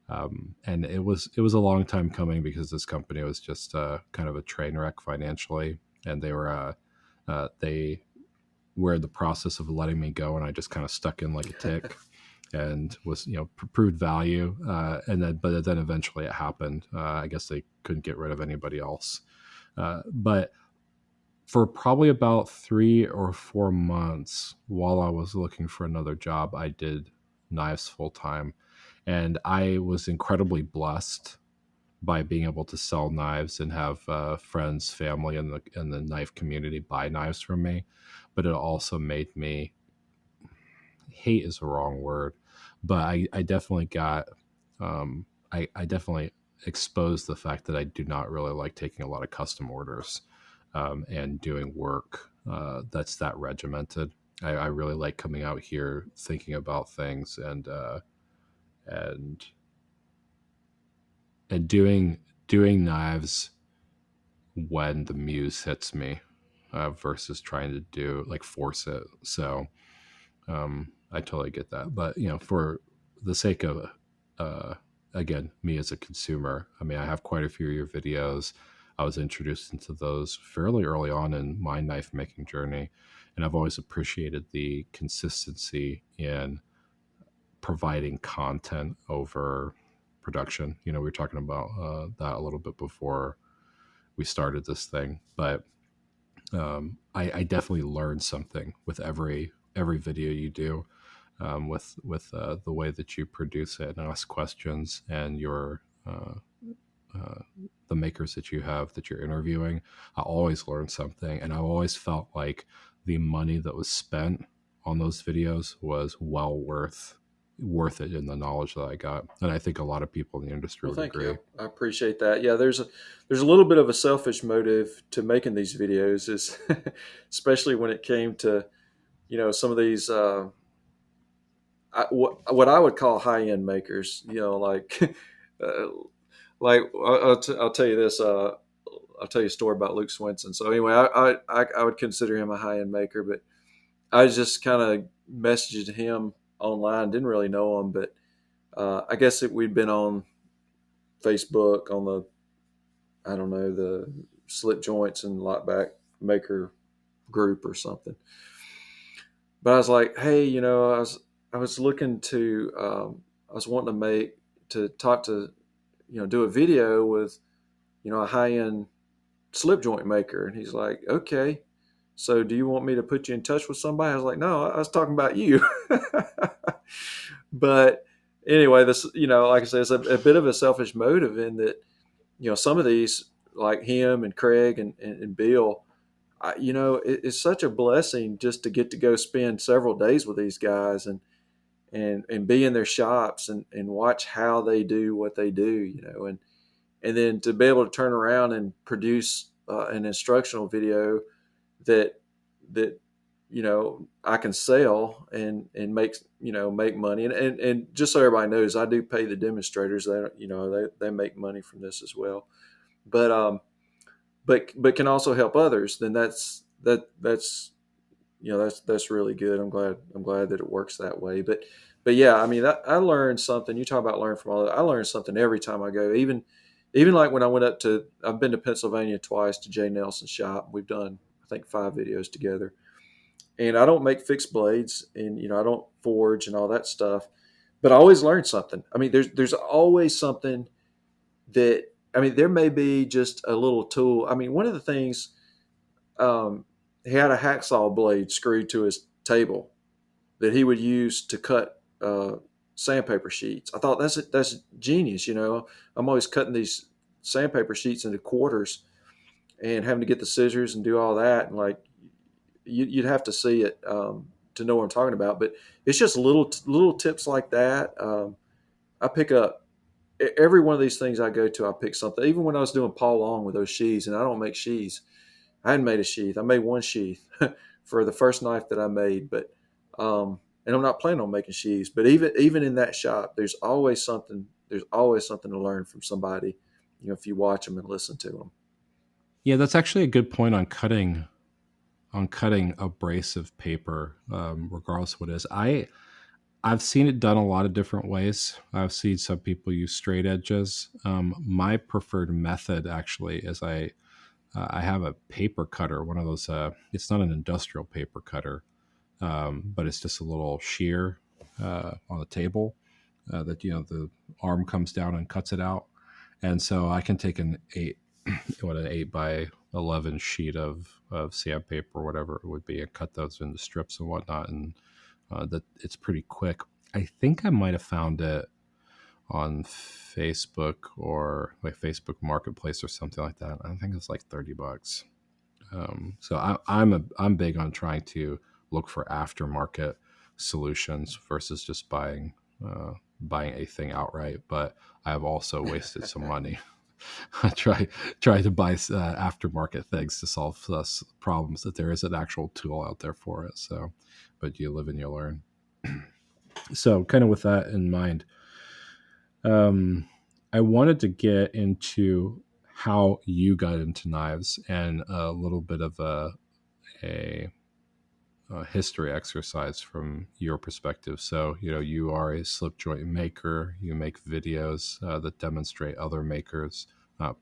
S1: And it was a long time coming because this company was just kind of a train wreck financially, and they were in the process of letting me go, and I just kind of stuck in like a tick and was proved value, but then eventually it happened. I guess they couldn't get rid of anybody else, but for probably about 3 or 4 months while I was looking for another job, I did knives full time, and I was incredibly blessed by being able to sell knives and have friends, family in the knife community buy knives from me. But it also made me, hate is a wrong word, but I definitely got I definitely exposed the fact that I do not really like taking a lot of custom orders and doing work that's that regimented. I really like coming out here, thinking about things, and and doing knives when the muse hits me, versus trying to do like force it. So I totally get that. But for the sake of uh, again, me as a consumer, I mean, I have quite a few of your videos. I was introduced into those fairly early on in my knife making journey. And I've always appreciated the consistency in providing content over production. We were talking about that a little bit before we started this thing, but I definitely learned something with every video you do, with the way that you produce it and ask questions, and your uh, the makers that you have that you're interviewing. I always learn something, and I always felt like the money that was spent on those videos was well worth it in the knowledge that I got. And I think a lot of people in the industry
S2: Well,
S1: would
S2: thank
S1: agree.
S2: you. I appreciate that. Yeah, there's a little bit of a selfish motive to making these videos, is especially when it came to some of these what I would call high end makers. Uh, I'll tell you this. I'll tell you a story about Luke Swinson. So anyway, I would consider him a high end maker, but I just kind of messaged him online. Didn't really know him, but I guess we'd been on Facebook on the, I don't know, the slip joints and lockback maker group or something. But I was like, hey, I was looking to I was wanting to talk to, do a video with, a high end slip joint maker. And he's like, okay. So do you want me to put you in touch with somebody? I was like, no, I was talking about you. But anyway, this, like I said, it's a bit of a selfish motive in that, some of these, like him and Craig and Bill, it's such a blessing just to get to go spend several days with these guys and be in their shops and watch how they do what they do, and then to be able to turn around and produce an instructional video that I can sell and make money, and just so everybody knows, I do pay the demonstrators. They make money from this as well, but but can also help others. Then that's really good. I'm glad that it works that way. But yeah, I mean, I learned something. You talk about learning from all that. I learned something every time I go. Even like when I went I've been to Pennsylvania twice to Jay Nelson's shop. We've done, I think, 5 videos together. And I don't make fixed blades, and I don't forge and all that stuff. But I always learn something. I mean, there's always something that, I mean, there may be just a little tool. I mean, one of the things, um, he had a hacksaw blade screwed to his table that he would use to cut sandpaper sheets. I thought that's genius. I'm always cutting these sandpaper sheets into quarters and having to get the scissors and do all that, and like you'd have to see it to know what I'm talking about. But it's just little tips like that. I pick up every one of these things I go to. I pick something. Even when I was doing Paul Long with those sheaths, and I don't make sheaths. I hadn't made a sheath. I made one sheath for the first knife that I made, but and I'm not planning on making sheaths. But even in that shop, there's always something. There's always something to learn from somebody. If you watch them and listen to them.
S1: Yeah, that's actually a good point on cutting abrasive paper, regardless of what it is. I've seen it done a lot of different ways. I've seen some people use straight edges. My preferred method actually is I have a paper cutter, one of those. It's not an industrial paper cutter, but it's just a little shear on the table that the arm comes down and cuts it out, and so I can take an 8 by 11 sheet of sandpaper or whatever it would be, and cut those into strips and whatnot, and that it's pretty quick. I think I might have found it on Facebook or like Facebook Marketplace or something like that. I think it's like $30. So I'm big on trying to look for aftermarket solutions versus just buying a thing outright. But I have also wasted some money. I try to buy aftermarket things to solve problems that there is an actual tool out there for it. So, but you live and you learn. So, kind of with that in mind, I wanted to get into how you got into knives and a little bit of a, a history exercise from your perspective. So, you are a slip joint maker. You make videos that demonstrate other makers.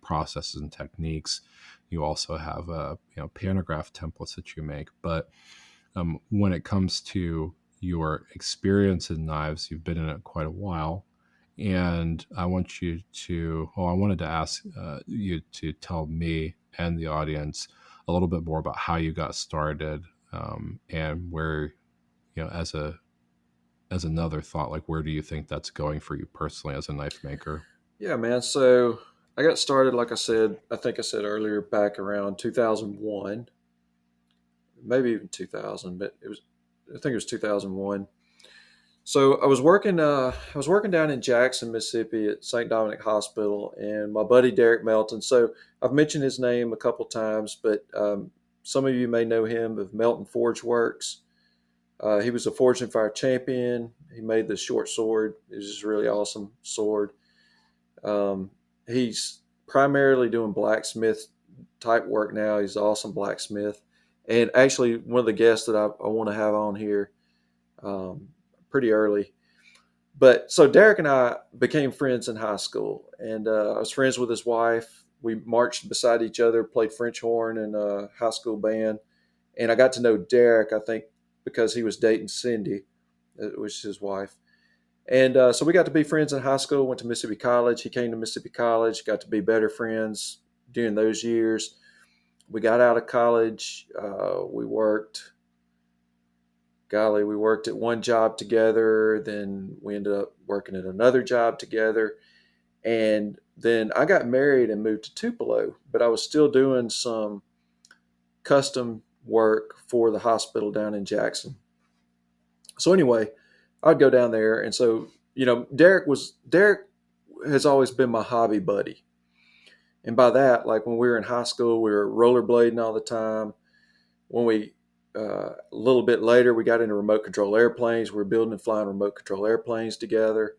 S1: processes and techniques. You also have pantograph templates that you make. But when it comes to your experience in knives, you've been in it quite a while. And I wanted to ask you to tell me and the audience a little bit more about how you got started, and where, as another thought, like where do you think that's going for you personally as a knife maker?
S2: Yeah, man. So I got started, like I think I said earlier, back around 2001, maybe even 2000, but I think it was 2001. So I was working down in Jackson, Mississippi at St. Dominic Hospital, and my buddy Derek Melton. So I've mentioned his name a couple times, but some of you may know him of Melton Forge Works. He was a Forge and Fire champion. He made the short sword. It was just a really awesome sword. Um, he's primarily doing blacksmith type work now. He's an awesome blacksmith. And actually, one of the guests that I want to have on here um, pretty early. But so Derek and I became friends in high school, and I was friends with his wife. We marched beside each other, played French horn in a high school band. And I got to know Derek, I think, because he was dating Cindy, which is his wife. And so we got to be friends in high school, went to Mississippi College. He came to Mississippi College, got to be better friends during those years. We got out of college. We worked at one job together. Then we ended up working at another job together. And then I got married and moved to Tupelo, but I was still doing some custom work for the hospital down in Jackson. So anyway, I'd go down there, and so Derek has always been my hobby buddy, and by that, like when we were in high school, we were rollerblading all the time. When we a little bit later, we got into remote control airplanes. We were building and flying remote control airplanes together.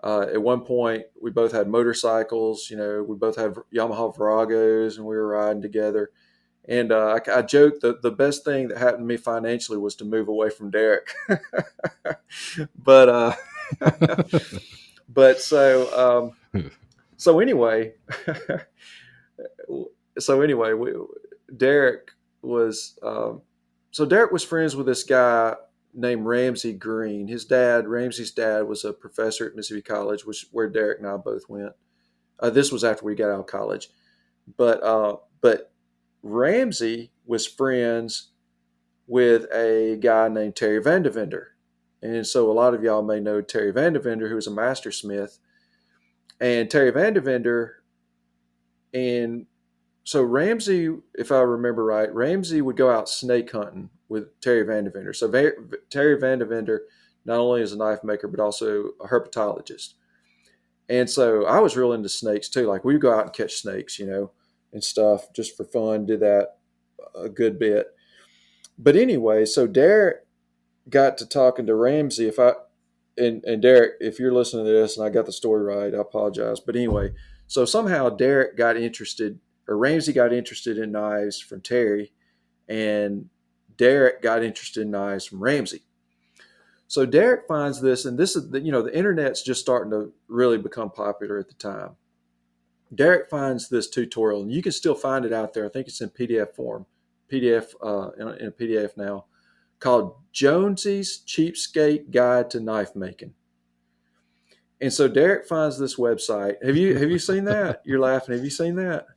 S2: At one point, we both had motorcycles. We both had Yamaha Viragos, and we were riding together. And I joked that the best thing that happened to me financially was to move away from Derek. but but so anyway, Derek was Derek was friends with this guy named Ramsey Green. Ramsey's dad, was a professor at Mississippi College, which where Derek and I both went. This was after we got out of college, but Ramsey was friends with a guy named Terry Vandevender. And so a lot of y'all may know Terry Vandevender, who was a master smith. And Terry Vandevender, and so Ramsey, if I remember right, Ramsey would go out snake hunting with Terry Vandevender. So Terry Vandevender not only is a knife maker, but also a herpetologist. And so I was real into snakes too. Like we would go out and catch snakes, and stuff just for fun, did that a good bit. But anyway, so Derek got to talking to Ramsey. And Derek, if you're listening to this and I got the story right, I apologize. But anyway, so somehow Ramsey got interested in knives from Terry, and Derek got interested in knives from Ramsey. So Derek finds this, and this is the internet's just starting to really become popular at the time. Derek finds this tutorial, and you can still find it out there. I think it's in PDF form, in a PDF now, called Jonesy's Cheapskate Guide to Knife Making. And so Derek finds this website. Have you seen that? You're laughing. Have you seen that?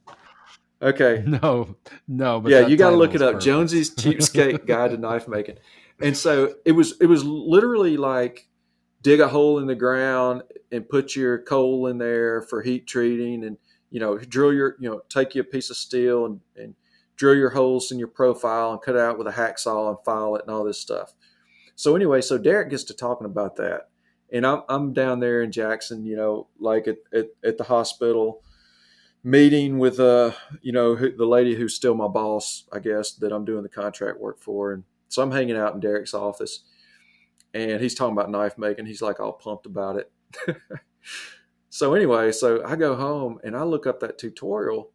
S2: Okay.
S1: No, but
S2: Yeah,
S1: that
S2: you got to look
S1: title
S2: it
S1: is
S2: up.
S1: perfect.
S2: Jonesy's Cheapskate Guide to Knife Making. And so it was literally like dig a hole in the ground and put your coal in there for heat treating, and take you a piece of steel and drill your holes in your profile and cut it out with a hacksaw and file it and all this stuff. So anyway, so Derek gets to talking about that, and I'm down there in Jackson, like at the hospital, meeting with the lady who's still my boss, I guess, that I'm doing the contract work for. And so I'm hanging out in Derek's office, and he's talking about knife making. He's like all pumped about it. So anyway, so I go home and I look up that tutorial,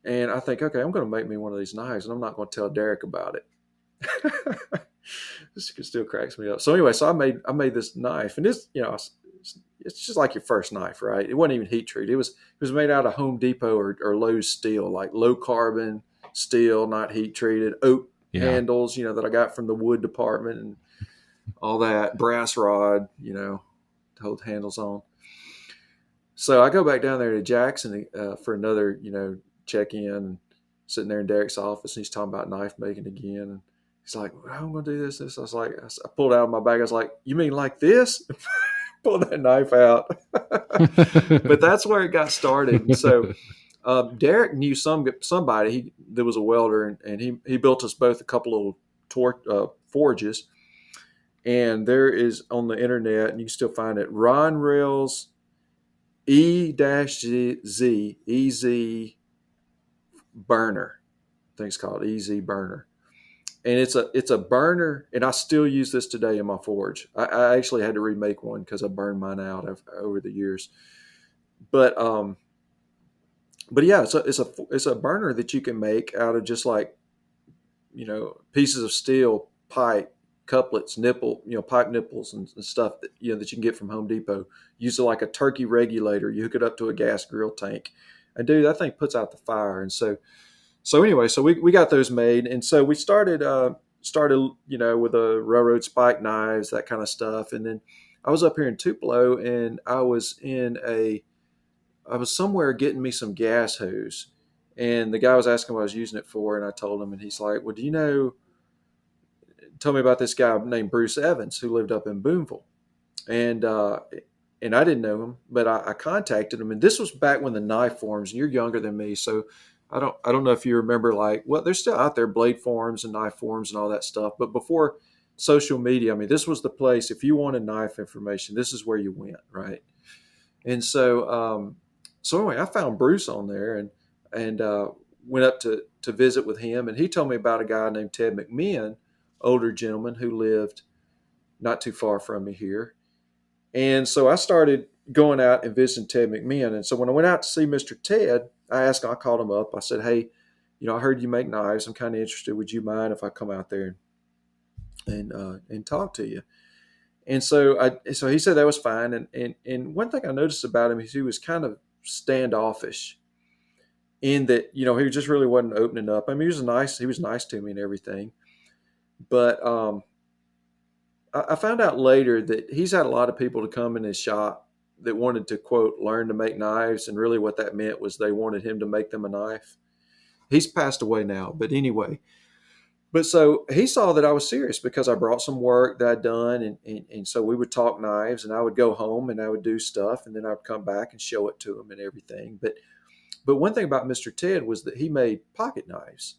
S2: and I think, okay, I'm going to make me one of these knives, and I'm not going to tell Derek about it. This still cracks me up. So anyway, so I made this knife, and this, it's just like your first knife, right? It wasn't even heat treated. It was made out of Home Depot or Lowe's steel, like low carbon steel, not heat treated, oak
S1: Yeah.
S2: handles, that I got from the wood department and all that, brass rod, to hold handles on. So I go back down there to Jackson for another, check in, and sitting there in Derek's office, and he's talking about knife making again. And he's like, well, "How am I going to do this?" I was like, I pulled out of my bag. I was like, "You mean like this?" Pulled that knife out. But that's where it got started. And so Derek knew somebody that was a welder, and he built us both a couple of forges. And there is on the internet, and you can still find it, Ron Rails E-Z EZ burner. I think it's called EZ burner. And it's a burner, and I still use this today in my forge. I actually had to remake one because I burned mine out over the years. But yeah, it's a burner that you can make out of just like pieces of steel, pipe, couplets, pipe nipples and stuff that you can get from Home Depot. Use it like a turkey regulator. You hook it up to a gas grill tank, and dude, that thing puts out the fire. And so anyway, so we got those made, and so we started with a railroad spike knives, that kind of stuff. And then I was up here in Tupelo, and I was somewhere getting me some gas hose, and the guy was asking what I was using it for, and I told him, and he's like, "Well, tell me about this guy named Bruce Evans who lived up in Boonville." And I didn't know him, but I contacted him, and this was back when the knife forums, and you're younger than me, so I don't know if you remember, like, well, they're still out there, blade forums and knife forums and all that stuff, but before social media, I mean, this was the place. If you wanted knife information, this is where you went, right? And so anyway, I found Bruce on there, and went up to visit with him, and he told me about a guy named Ted McMahon, older gentleman who lived not too far from me here. And so I started going out and visiting Ted McMahon. And so when I went out to see Mr. Ted, I called him up. I said, "Hey, I heard you make knives. I'm kind of interested. Would you mind if I come out there and talk to you?" And so he said that was fine. And one thing I noticed about him is he was kind of standoffish in that, he just really wasn't opening up. I mean, he was nice to me and everything. But I found out later that he's had a lot of people to come in his shop that wanted to, quote, learn to make knives. And really what that meant was they wanted him to make them a knife. He's passed away now, but anyway. But so he saw that I was serious because I brought some work that I'd done. And so we would talk knives, and I would go home and I would do stuff, and then I'd come back and show it to him and everything. But one thing about Mr. Ted was that he made pocket knives.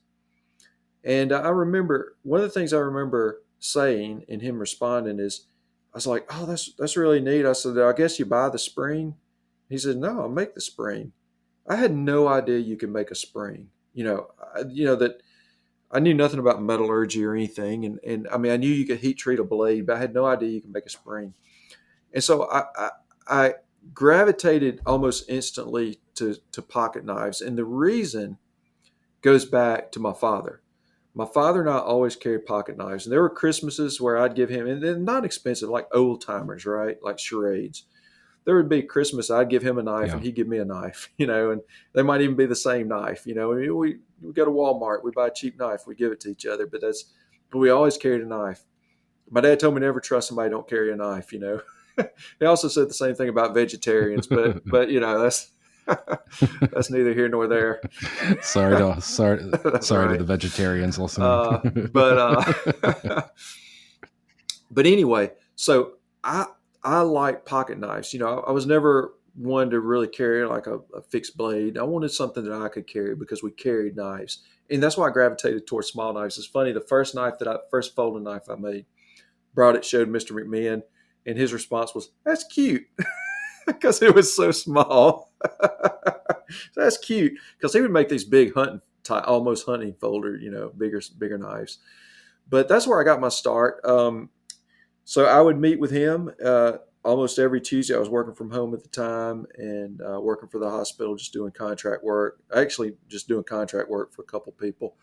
S2: And I remember one of the things I remember saying and him responding is, I was like, "Oh, that's really neat." I said, "I guess you buy the spring." He said, "No, I make the spring." I had no idea you could make a spring. That I knew nothing about metallurgy or anything, and I mean I knew you could heat treat a blade, but I had no idea you could make a spring. And so I gravitated almost instantly to pocket knives, and the reason goes back to my father. My father and I always carried pocket knives, and there were Christmases where I'd give him, and they're not expensive, like old timers, right? Like charades. There would be Christmas, I'd give him a knife,
S1: Yeah.
S2: and he'd give me a knife, and they might even be the same knife. I mean, we go to Walmart, we buy a cheap knife, we give it to each other, but we always carried a knife. My dad told me never trust somebody who don't carry a knife. He also said the same thing about vegetarians, but that's that's neither here nor there.
S1: sorry to sorry
S2: That's
S1: sorry to
S2: right.
S1: the vegetarians listening.
S2: But anyway, so I like pocket knives. I was never one to really carry like a fixed blade. I wanted something that I could carry because we carried knives, and that's why I gravitated towards small knives. It's funny. The first folding knife I made, brought it, showed Mr. McMahon, and his response was, "That's cute," because it was so small. That's cute because he would make these big almost hunting folder, bigger knives. But that's where I got my start. So I would meet with him almost every Tuesday. I was working from home at the time and working for the hospital, just doing contract work. Actually, just doing contract work for a couple people.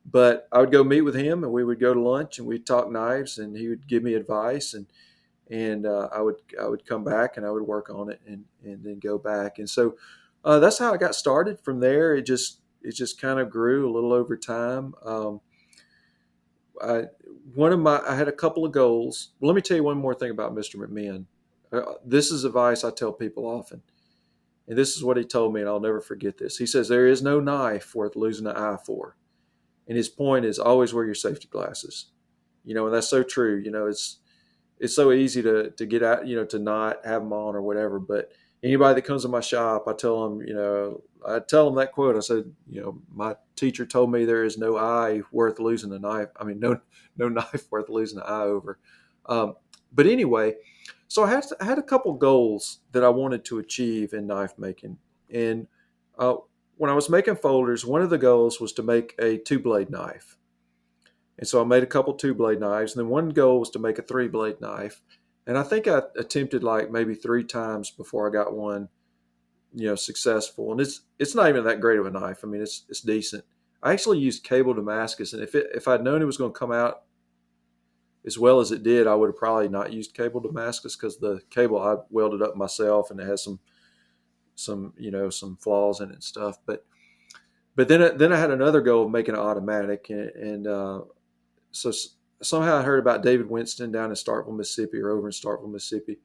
S2: But I would go meet with him, and we would go to lunch, and we'd talk knives, and he would give me advice. and I would come back and I would work on it and then go back. And so that's how I got started. From there, it just kind of grew a little over time. I I had a couple of goals. Well, let me tell you one more thing about Mr. McMahon. This is advice I tell people often, and this is what he told me, and I'll never forget this. He says there is no knife worth losing an eye for, and his point is always wear your safety glasses. And that's so true. It's so easy to get out, to not have them on or whatever. But anybody that comes to my shop, I tell them that quote. I said, my teacher told me there is no eye worth losing a knife. I mean, no knife worth losing an eye over. But anyway, so I had a couple goals that I wanted to achieve in knife making. And uh, when I was making folders, one of the goals was to make a two blade knife. And so I made a couple two blade knives. And then one goal was to make a three blade knife. And I think I attempted like maybe three times before I got one, successful. And it's not even that great of a knife. I mean, it's decent. I actually used cable Damascus, and if I'd known it was going to come out as well as it did, I would have probably not used cable Damascus because the cable I welded up myself, and it has some flaws in it and stuff. But then I had another goal of making it automatic, and so somehow I heard about David Winston down in Starkville, Mississippi, or over in Starkville, Mississippi,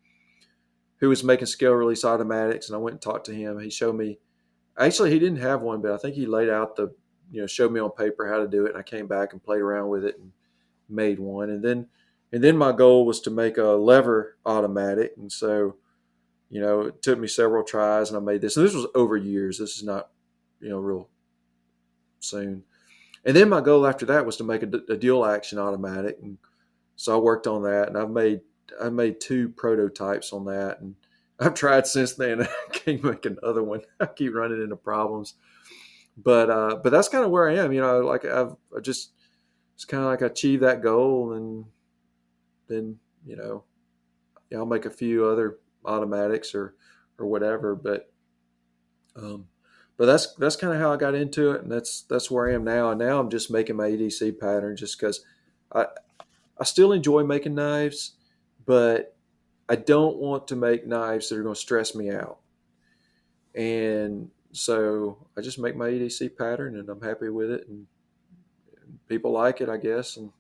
S2: who was making scale release automatics, and I went and talked to him. He showed me. Actually, he didn't have one, but I think he laid out showed me on paper how to do it, and I came back and played around with it and made one. And then my goal was to make a lever automatic, and so it took me several tries, and I made this. And this was over years. This is not real soon. And then my goal after that was to make a dual action automatic, and so I worked on that, and I made two prototypes on that, and I've tried since then. I can't make another one. I keep running into problems, but that's kind of where I am. Like I just it's kind of like I achieved that goal, and then I'll make a few other automatics or whatever, um, but that's kind of how I got into it, and that's where I am now. And now I'm just making my EDC pattern just because I I still enjoy making knives, but I don't want to make knives that are going to stress me out. And so I just make my EDC pattern, and I'm happy with it, and people like it, I guess. And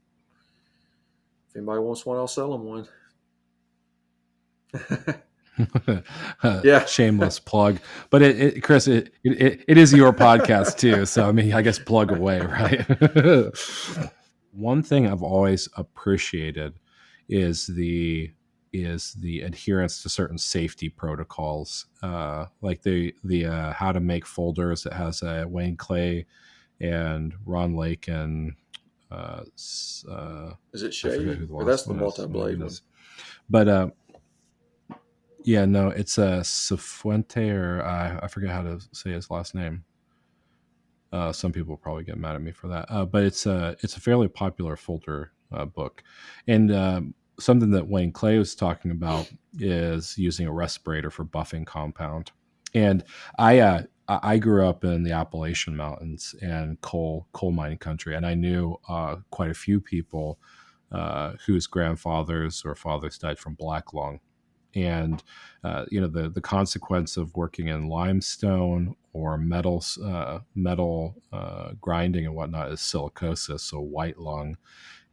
S2: if anybody wants one, I'll sell them one. Yeah.
S1: Shameless plug, but Chris, it is your podcast too, so I mean, I guess plug away, right? One thing I've always appreciated is the adherence to certain safety protocols, like the how to make folders. It has Wayne Clay and Ron Lake and
S2: Is it
S1: I forget
S2: Shady?
S1: who the
S2: Or that's
S1: last
S2: the
S1: one is. Oh my
S2: multi-blade one.
S1: goodness. But yeah, no, it's a Cifuente, or I forget how to say his last name. Some people will probably get mad at me for that, but it's a fairly popular folder book, and something that Wayne Clay was talking about is using a respirator for buffing compound. And I grew up in the Appalachian Mountains and coal mining country, and I knew quite a few people whose grandfathers or fathers died from black lung. And the consequence of working in limestone or metal grinding and whatnot is silicosis, so white lung.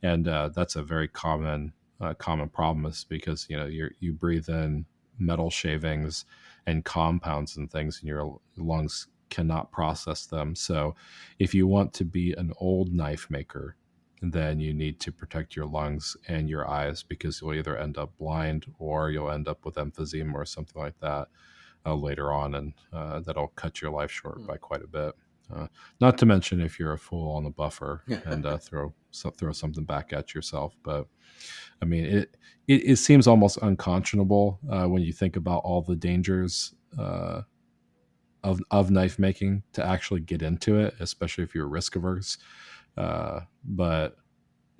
S1: And that's a very common problem, is because you breathe in metal shavings and compounds and things, and your lungs cannot process them. So if you want to be an old knife maker, then you need to protect your lungs and your eyes, because you'll either end up blind or you'll end up with emphysema or something like that later on, and that'll cut your life short by quite a bit. Not to mention if you're a fool on the buffer and throw something back at yourself. But I mean, it seems almost unconscionable when you think about all the dangers of knife making to actually get into it, especially if you're risk averse. But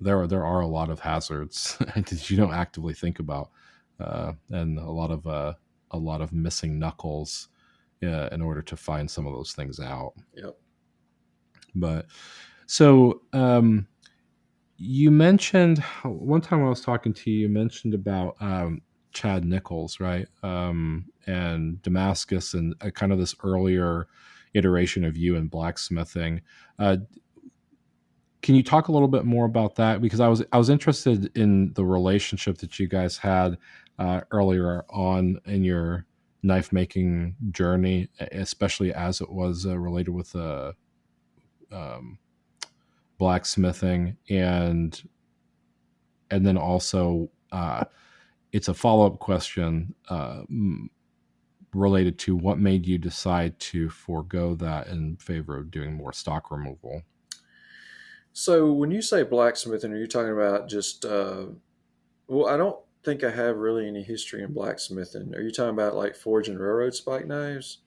S1: there are a lot of hazards that you don't actively think about, and a lot of missing knuckles in order to find some of those things out.
S2: Yep.
S1: But so You mentioned one time I was talking to you. You mentioned about Chad Nichols, right? And Damascus, and kind of this earlier iteration of you in blacksmithing. Uh, can you talk a little bit more about that? Because I was interested in the relationship that you guys had earlier on in your knife making journey, especially as it was related with um, blacksmithing, and then also it's a follow up question related to what made you decide to forego that in favor of doing more stock removal.
S2: So when you say blacksmithing, are you talking about just? Well, I don't think I have really any history in blacksmithing. Are you talking about like forging railroad spike knives?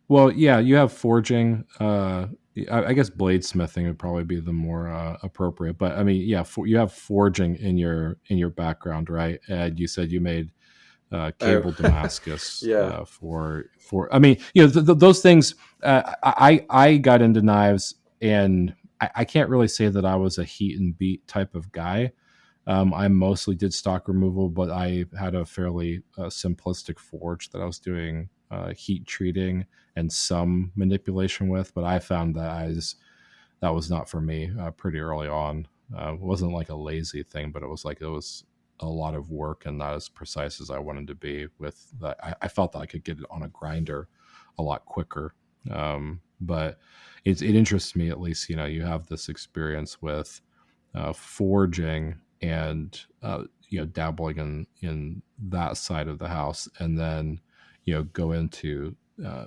S1: Well, yeah, you have forging. I guess bladesmithing would probably be the more appropriate. But I mean, yeah, you have forging in your background, right? And you said you made
S2: Oh,
S1: cable Damascus
S2: yeah.
S1: for. I mean, those things. I got into knives, and I can't really say that I was a heat and beat type of guy. I mostly did stock removal, but I had a fairly simplistic forge that I was doing heat treating and some manipulation with. But I found that that was not for me pretty early on. It wasn't like a lazy thing, but it was a lot of work and not as precise as I wanted to be. With that, I felt that I could get it on a grinder a lot quicker. But it interests me, at least. You have this experience with forging and dabbling in that side of the house, and then go into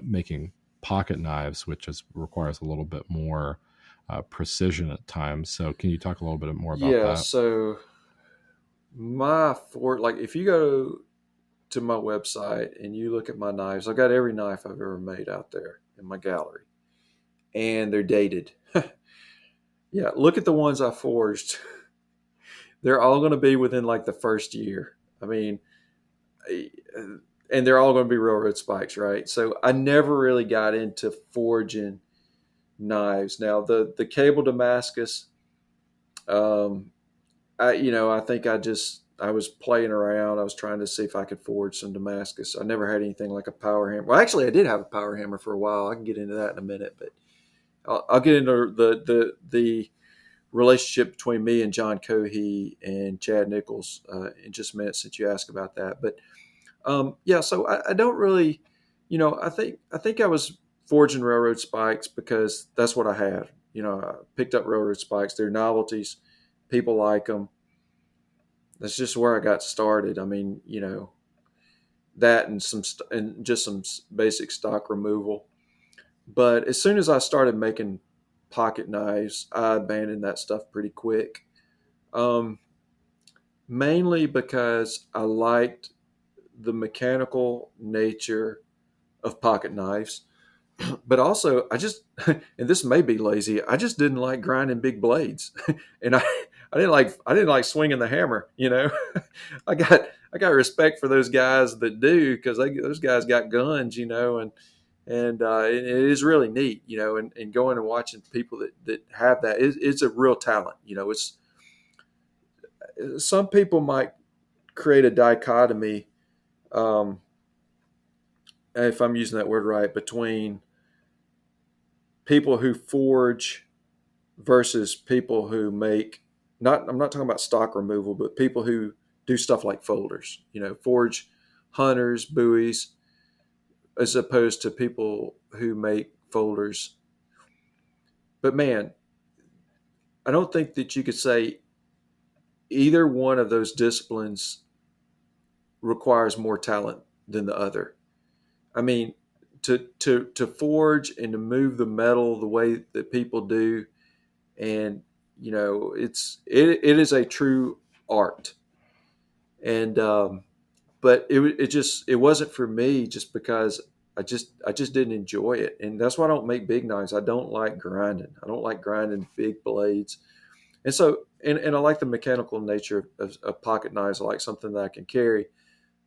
S1: making pocket knives, which requires a little bit more precision at times. So can you talk a little bit more about
S2: Yeah,
S1: that?
S2: so my fort, like if you go to my website and you look at my knives, I've got every knife I've ever made out there in my gallery, and they're dated. Yeah, look at the ones I forged. They're all going to be within like the first year. I mean, and they're all going to be railroad spikes, right? So I never really got into forging knives. Now the cable Damascus, um, I think I was playing around. I was trying to see if I could forge some Damascus. I never had anything like a power hammer. Well, actually, I did have a power hammer for a while. I can get into that in a minute, but I'll get into the relationship between me and John Cohea and Chad Nichols in just a minute, since you asked about that. But yeah, so I don't really, I think I was forging railroad spikes because that's what I had. I picked up railroad spikes. They're novelties. People like them. That's just where I got started. I mean, that and and just some basic stock removal. But as soon as I started making pocket knives, I abandoned that stuff pretty quick. Um, Mainly because I liked the mechanical nature of pocket knives, but also I just, and this may be lazy, I just didn't like grinding big blades, and I didn't like swinging the hammer. I got respect for those guys that do, because those guys got guns, and it is really neat, and going and watching people that have that, it's a real talent. It's some people might create a dichotomy, um, if I'm using that word right, between people who forge versus people who make, not I'm not talking about stock removal, but people who do stuff like folders, forge hunters, buoys, as opposed to people who make folders. But man, I don't think that you could say either one of those disciplines requires more talent than the other. I mean, to forge and to move the metal the way that people do, and it is a true art. And but it wasn't for me, just because I just didn't enjoy it, and that's why I don't make big knives. I don't like grinding. I don't like grinding big blades, and so and I like the mechanical nature of pocket knives. I like something that I can carry,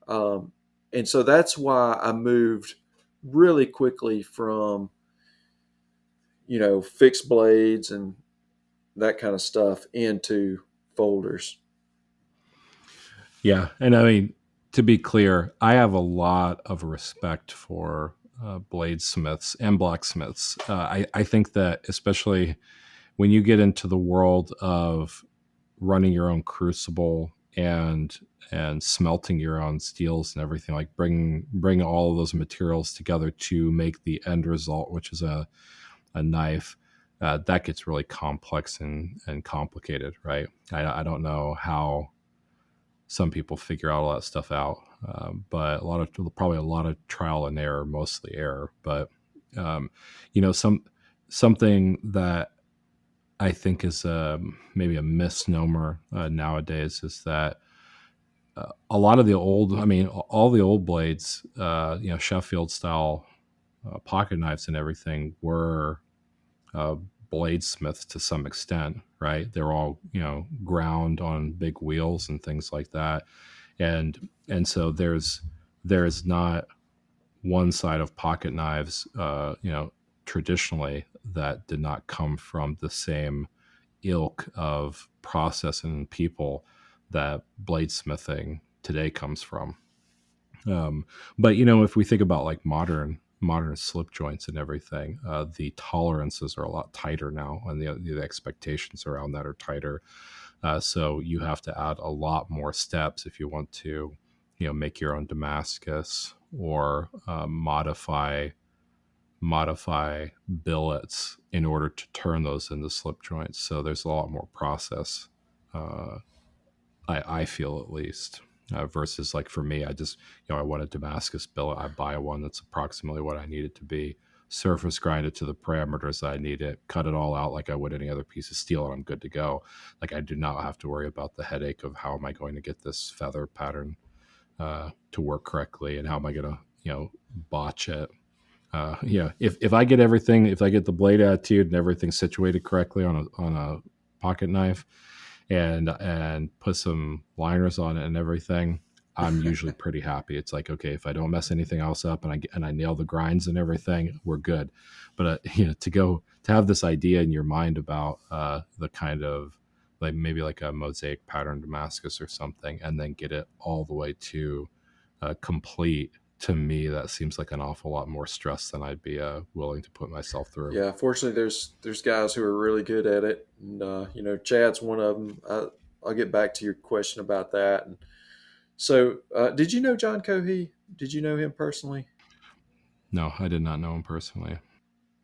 S2: um, and so that's why I moved really quickly from fixed blades and that kind of stuff into folders.
S1: Yeah, and I mean, to be clear, I have a lot of respect for bladesmiths and blacksmiths. I think that especially when you get into the world of running your own crucible and smelting your own steels and everything, like bring all of those materials together to make the end result, which is a knife. That gets really complex and complicated, right? I don't know how some people figure out all that stuff out. But probably a lot of trial and error, mostly error. But um, something that I think is maybe a misnomer nowadays is that a lot of the old, I mean, all the old blades, Sheffield style pocket knives and everything were uh, bladesmiths to some extent, right? They're all ground on big wheels and things like that, and so there's not one side of pocket knives, traditionally that did not come from the same ilk of process and people that bladesmithing today comes from. Um, but if we think about like modern slip joints and everything, the tolerances are a lot tighter now, and the expectations around that are tighter. So you have to add a lot more steps if you want to, make your own Damascus or modify billets in order to turn those into slip joints. So there's a lot more process. Uh, I feel at least. Versus like for me, I just I want a Damascus billet. I buy one that's approximately what I need it to be. Surface grind it to the parameters that I need it. Cut it all out like I would any other piece of steel, and I'm good to go. Like I do not have to worry about the headache of how am I going to get this feather pattern to work correctly, and how am I going to botch it. If I get everything, if I get the blade attitude and everything situated correctly on a pocket knife, and put some liners on it and everything, I'm usually pretty happy. It's like, okay, if I don't mess anything else up and I nail the grinds and everything, we're good. But to have this idea in your mind about the kind of like maybe like a mosaic pattern Damascus or something, and then get it all the way to complete. To me, that seems like an awful lot more stress than I'd be willing to put myself through.
S2: Yeah, fortunately, there's guys who are really good at it, and Chad's one of them. I'll get back to your question about that. And so, did you know John Cohea? Did you know him personally?
S1: No, I did not know him personally.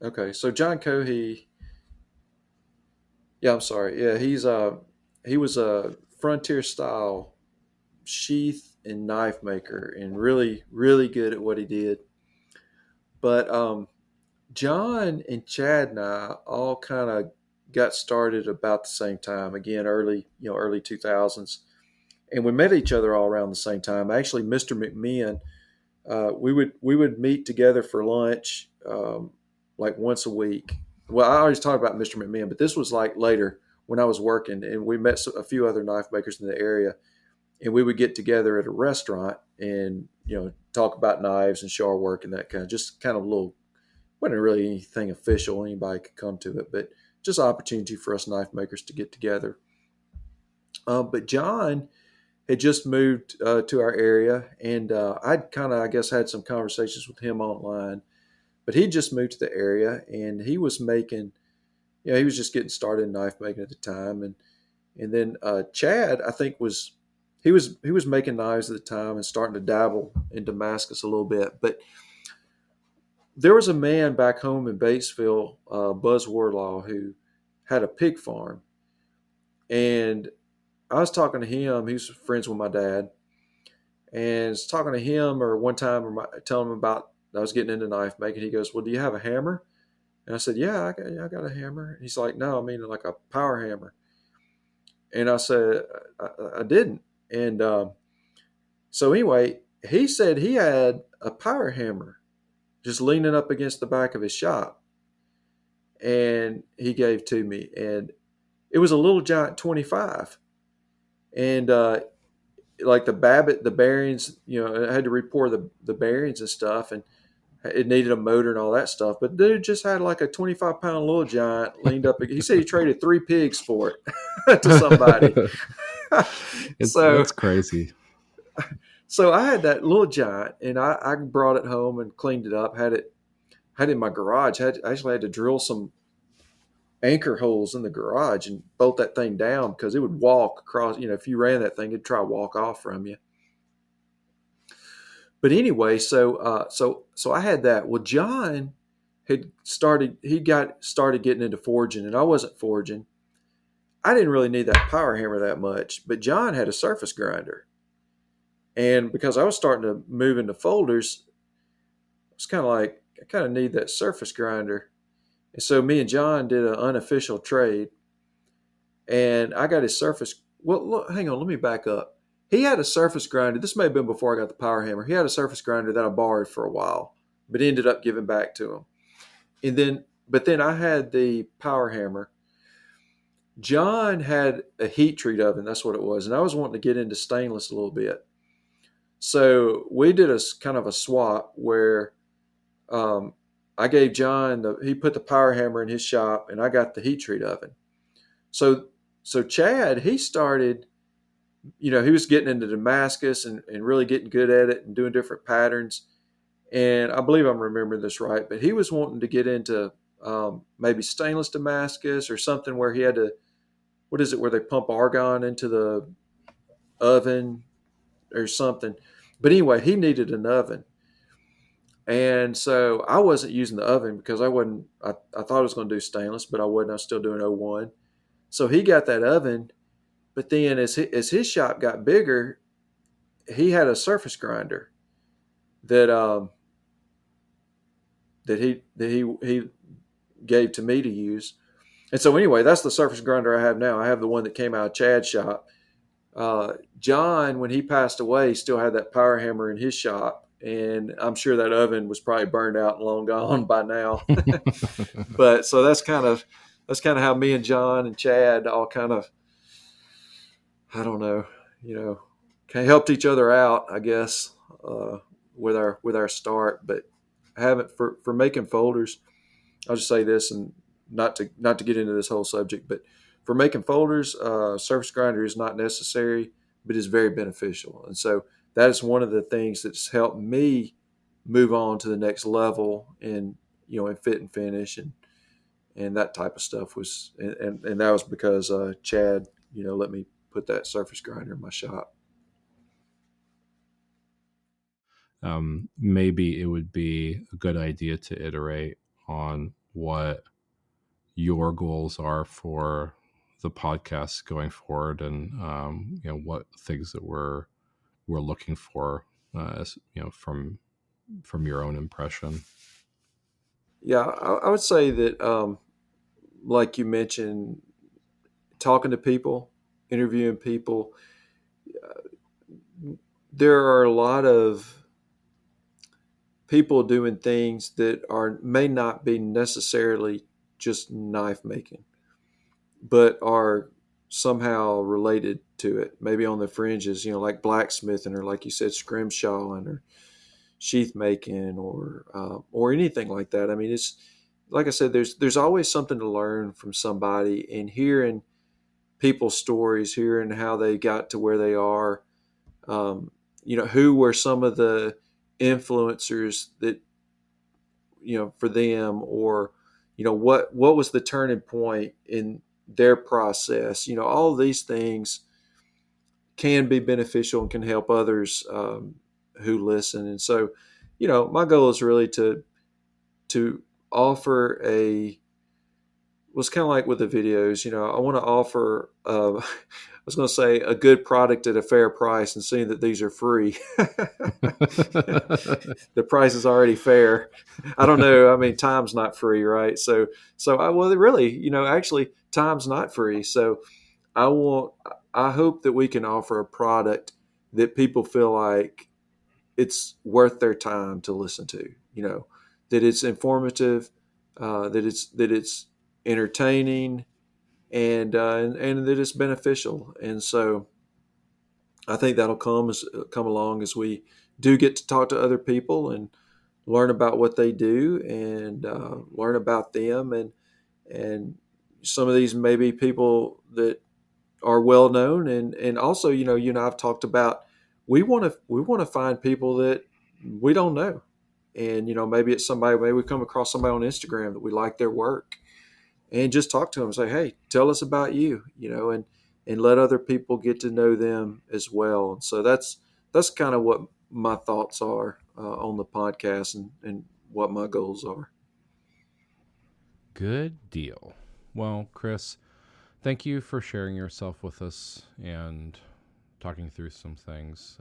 S2: Okay, so John Cohea, yeah, I'm sorry, yeah, he was a frontier style sheath and knife maker, and really really good at what he did. But John and Chad and I all kind of got started about the same time. Again, early 2000s, and we met each other all around the same time. Actually, Mr. McMahon, we would meet together for lunch like once a week. Well, I always talked about Mr. McMahon, but this was like later when I was working, and we met a few other knife makers in the area, and we would get together at a restaurant and talk about knives and show our work and that kind of just kind of little, wasn't really anything official. Anybody could come to it, but just an opportunity for us knife makers to get together. But John had just moved to our area, and I'd kind of, I guess, had some conversations with him online. But he just moved to the area, and he was making, he was just getting started in knife making at the time, and then Chad, I think, he was making knives at the time and starting to dabble in Damascus a little bit, but there was a man back home in Batesville, Buzz Warlaw, who had a pig farm, and I was talking to him. He was friends with my dad, and I was talking to him, or one time, telling him about I was getting into knife making. He goes, "Well, do you have a hammer?" And I said, "Yeah, I got a hammer." And he's like, "No, I mean like a power hammer." And I said, "I didn't." And so anyway, he said he had a power hammer just leaning up against the back of his shop, and he gave to me, and it was a little giant 25, and like the Babbitt, the bearings, I had to report the bearings and stuff, and it needed a motor and all that stuff. But dude just had like a 25-pound little giant leaned up. He said he traded 3 pigs for it to somebody. so
S1: That's crazy.
S2: so I had that little giant, and I brought it home and cleaned it up. Had it in my garage. I actually had to drill some anchor holes in the garage and bolt that thing down because it would walk across. If you ran that thing, it'd try to walk off from you. But anyway, so I had that. Well, John had started. He got started getting into forging, and I wasn't forging. I didn't really need that power hammer that much, but John had a surface grinder, and because I was starting to move into folders, I was kind of like, I kind of need that surface grinder. And so me and John did an unofficial trade, and I got his surface. Well, look, hang on, let me back up. He had a surface grinder. This may have been before I got the power hammer. He had a surface grinder that I borrowed for a while, but ended up giving back to him. But then I had the power hammer. John had a heat treat oven. That's what it was, and I was wanting to get into stainless a little bit. So we did a kind of a swap where I gave John he put the power hammer in his shop, and I got the heat treat oven. So Chad, he started, he was getting into Damascus and really getting good at it and doing different patterns. And I believe I'm remembering this right, but he was wanting to get into maybe stainless Damascus or something where he had to, what is it, where they pump argon into the oven or something. But anyway, he needed an oven. And so I wasn't using the oven because I thought I was going to do stainless, but I wasn't. I was still doing O1. So he got that oven. But then as his shop got bigger, he had a surface grinder that he gave to me to use. And so anyway, that's the surface grinder I have now. I have the one that came out of Chad's shop. John, when he passed away, still had that power hammer in his shop, and I'm sure that oven was probably burned out and long gone by now. But so that's kind of how me and John and Chad all kind of, I don't know, kind of helped each other out, I guess, with our start. But I haven't for making folders. I'll just say this, and not to get into this whole subject, but for making folders, surface grinder is not necessary, but is very beneficial. And so that is one of the things that's helped me move on to the next level in fit and finish and that type of stuff was, and that was because Chad, let me put that surface grinder in my shop.
S1: Maybe it would be a good idea to iterate on what your goals are for the podcast going forward, and what things that we're looking for, as from your own impression.
S2: Yeah, I would say that, like you mentioned, talking to people, interviewing people. There are a lot of people doing things that may not be necessarily just knife making, but are somehow related to it. Maybe on the fringes, like blacksmithing, or like you said, scrimshawing, or sheath making, or anything like that. I mean, it's like I said, there's always something to learn from somebody, and hearing people's stories, hearing how they got to where they are. Who were some of the influencers that, for them, or, what was the turning point in their process. All these things can be beneficial and can help others who listen. And so, my goal is really to offer was kind of like with the videos, I want to offer, I was going to say, a good product at a fair price, and seeing that these are free. The price is already fair. I don't know. I mean, time's not free, right? So really, actually time's not free. So I hope that we can offer a product that people feel like it's worth their time to listen to, that it's informative, that it's entertaining, and that it's beneficial. And so I think that'll come along as we do get to talk to other people, and learn about what they do and learn about them, and some of these may be people that are well known, and also, you and I've talked about, we want to find people that we don't know, and maybe it's somebody, maybe we come across somebody on Instagram that we like their work, and just talk to them and say, hey, tell us about you, and let other people get to know them as well. And so that's kind of what my thoughts are on the podcast, and what my goals are.
S1: Good deal. Well, Chris, thank you for sharing yourself with us and talking through some things.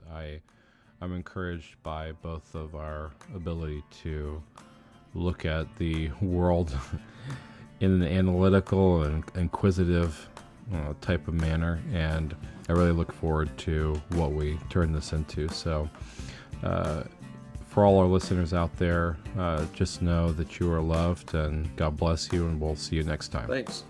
S1: I'm encouraged by both of our ability to look at the world in an analytical and inquisitive type of manner, and I really look forward to what we turn this into. So, for all our listeners out there, just know that you are loved, and God bless you, and we'll see you next time.
S2: Thanks.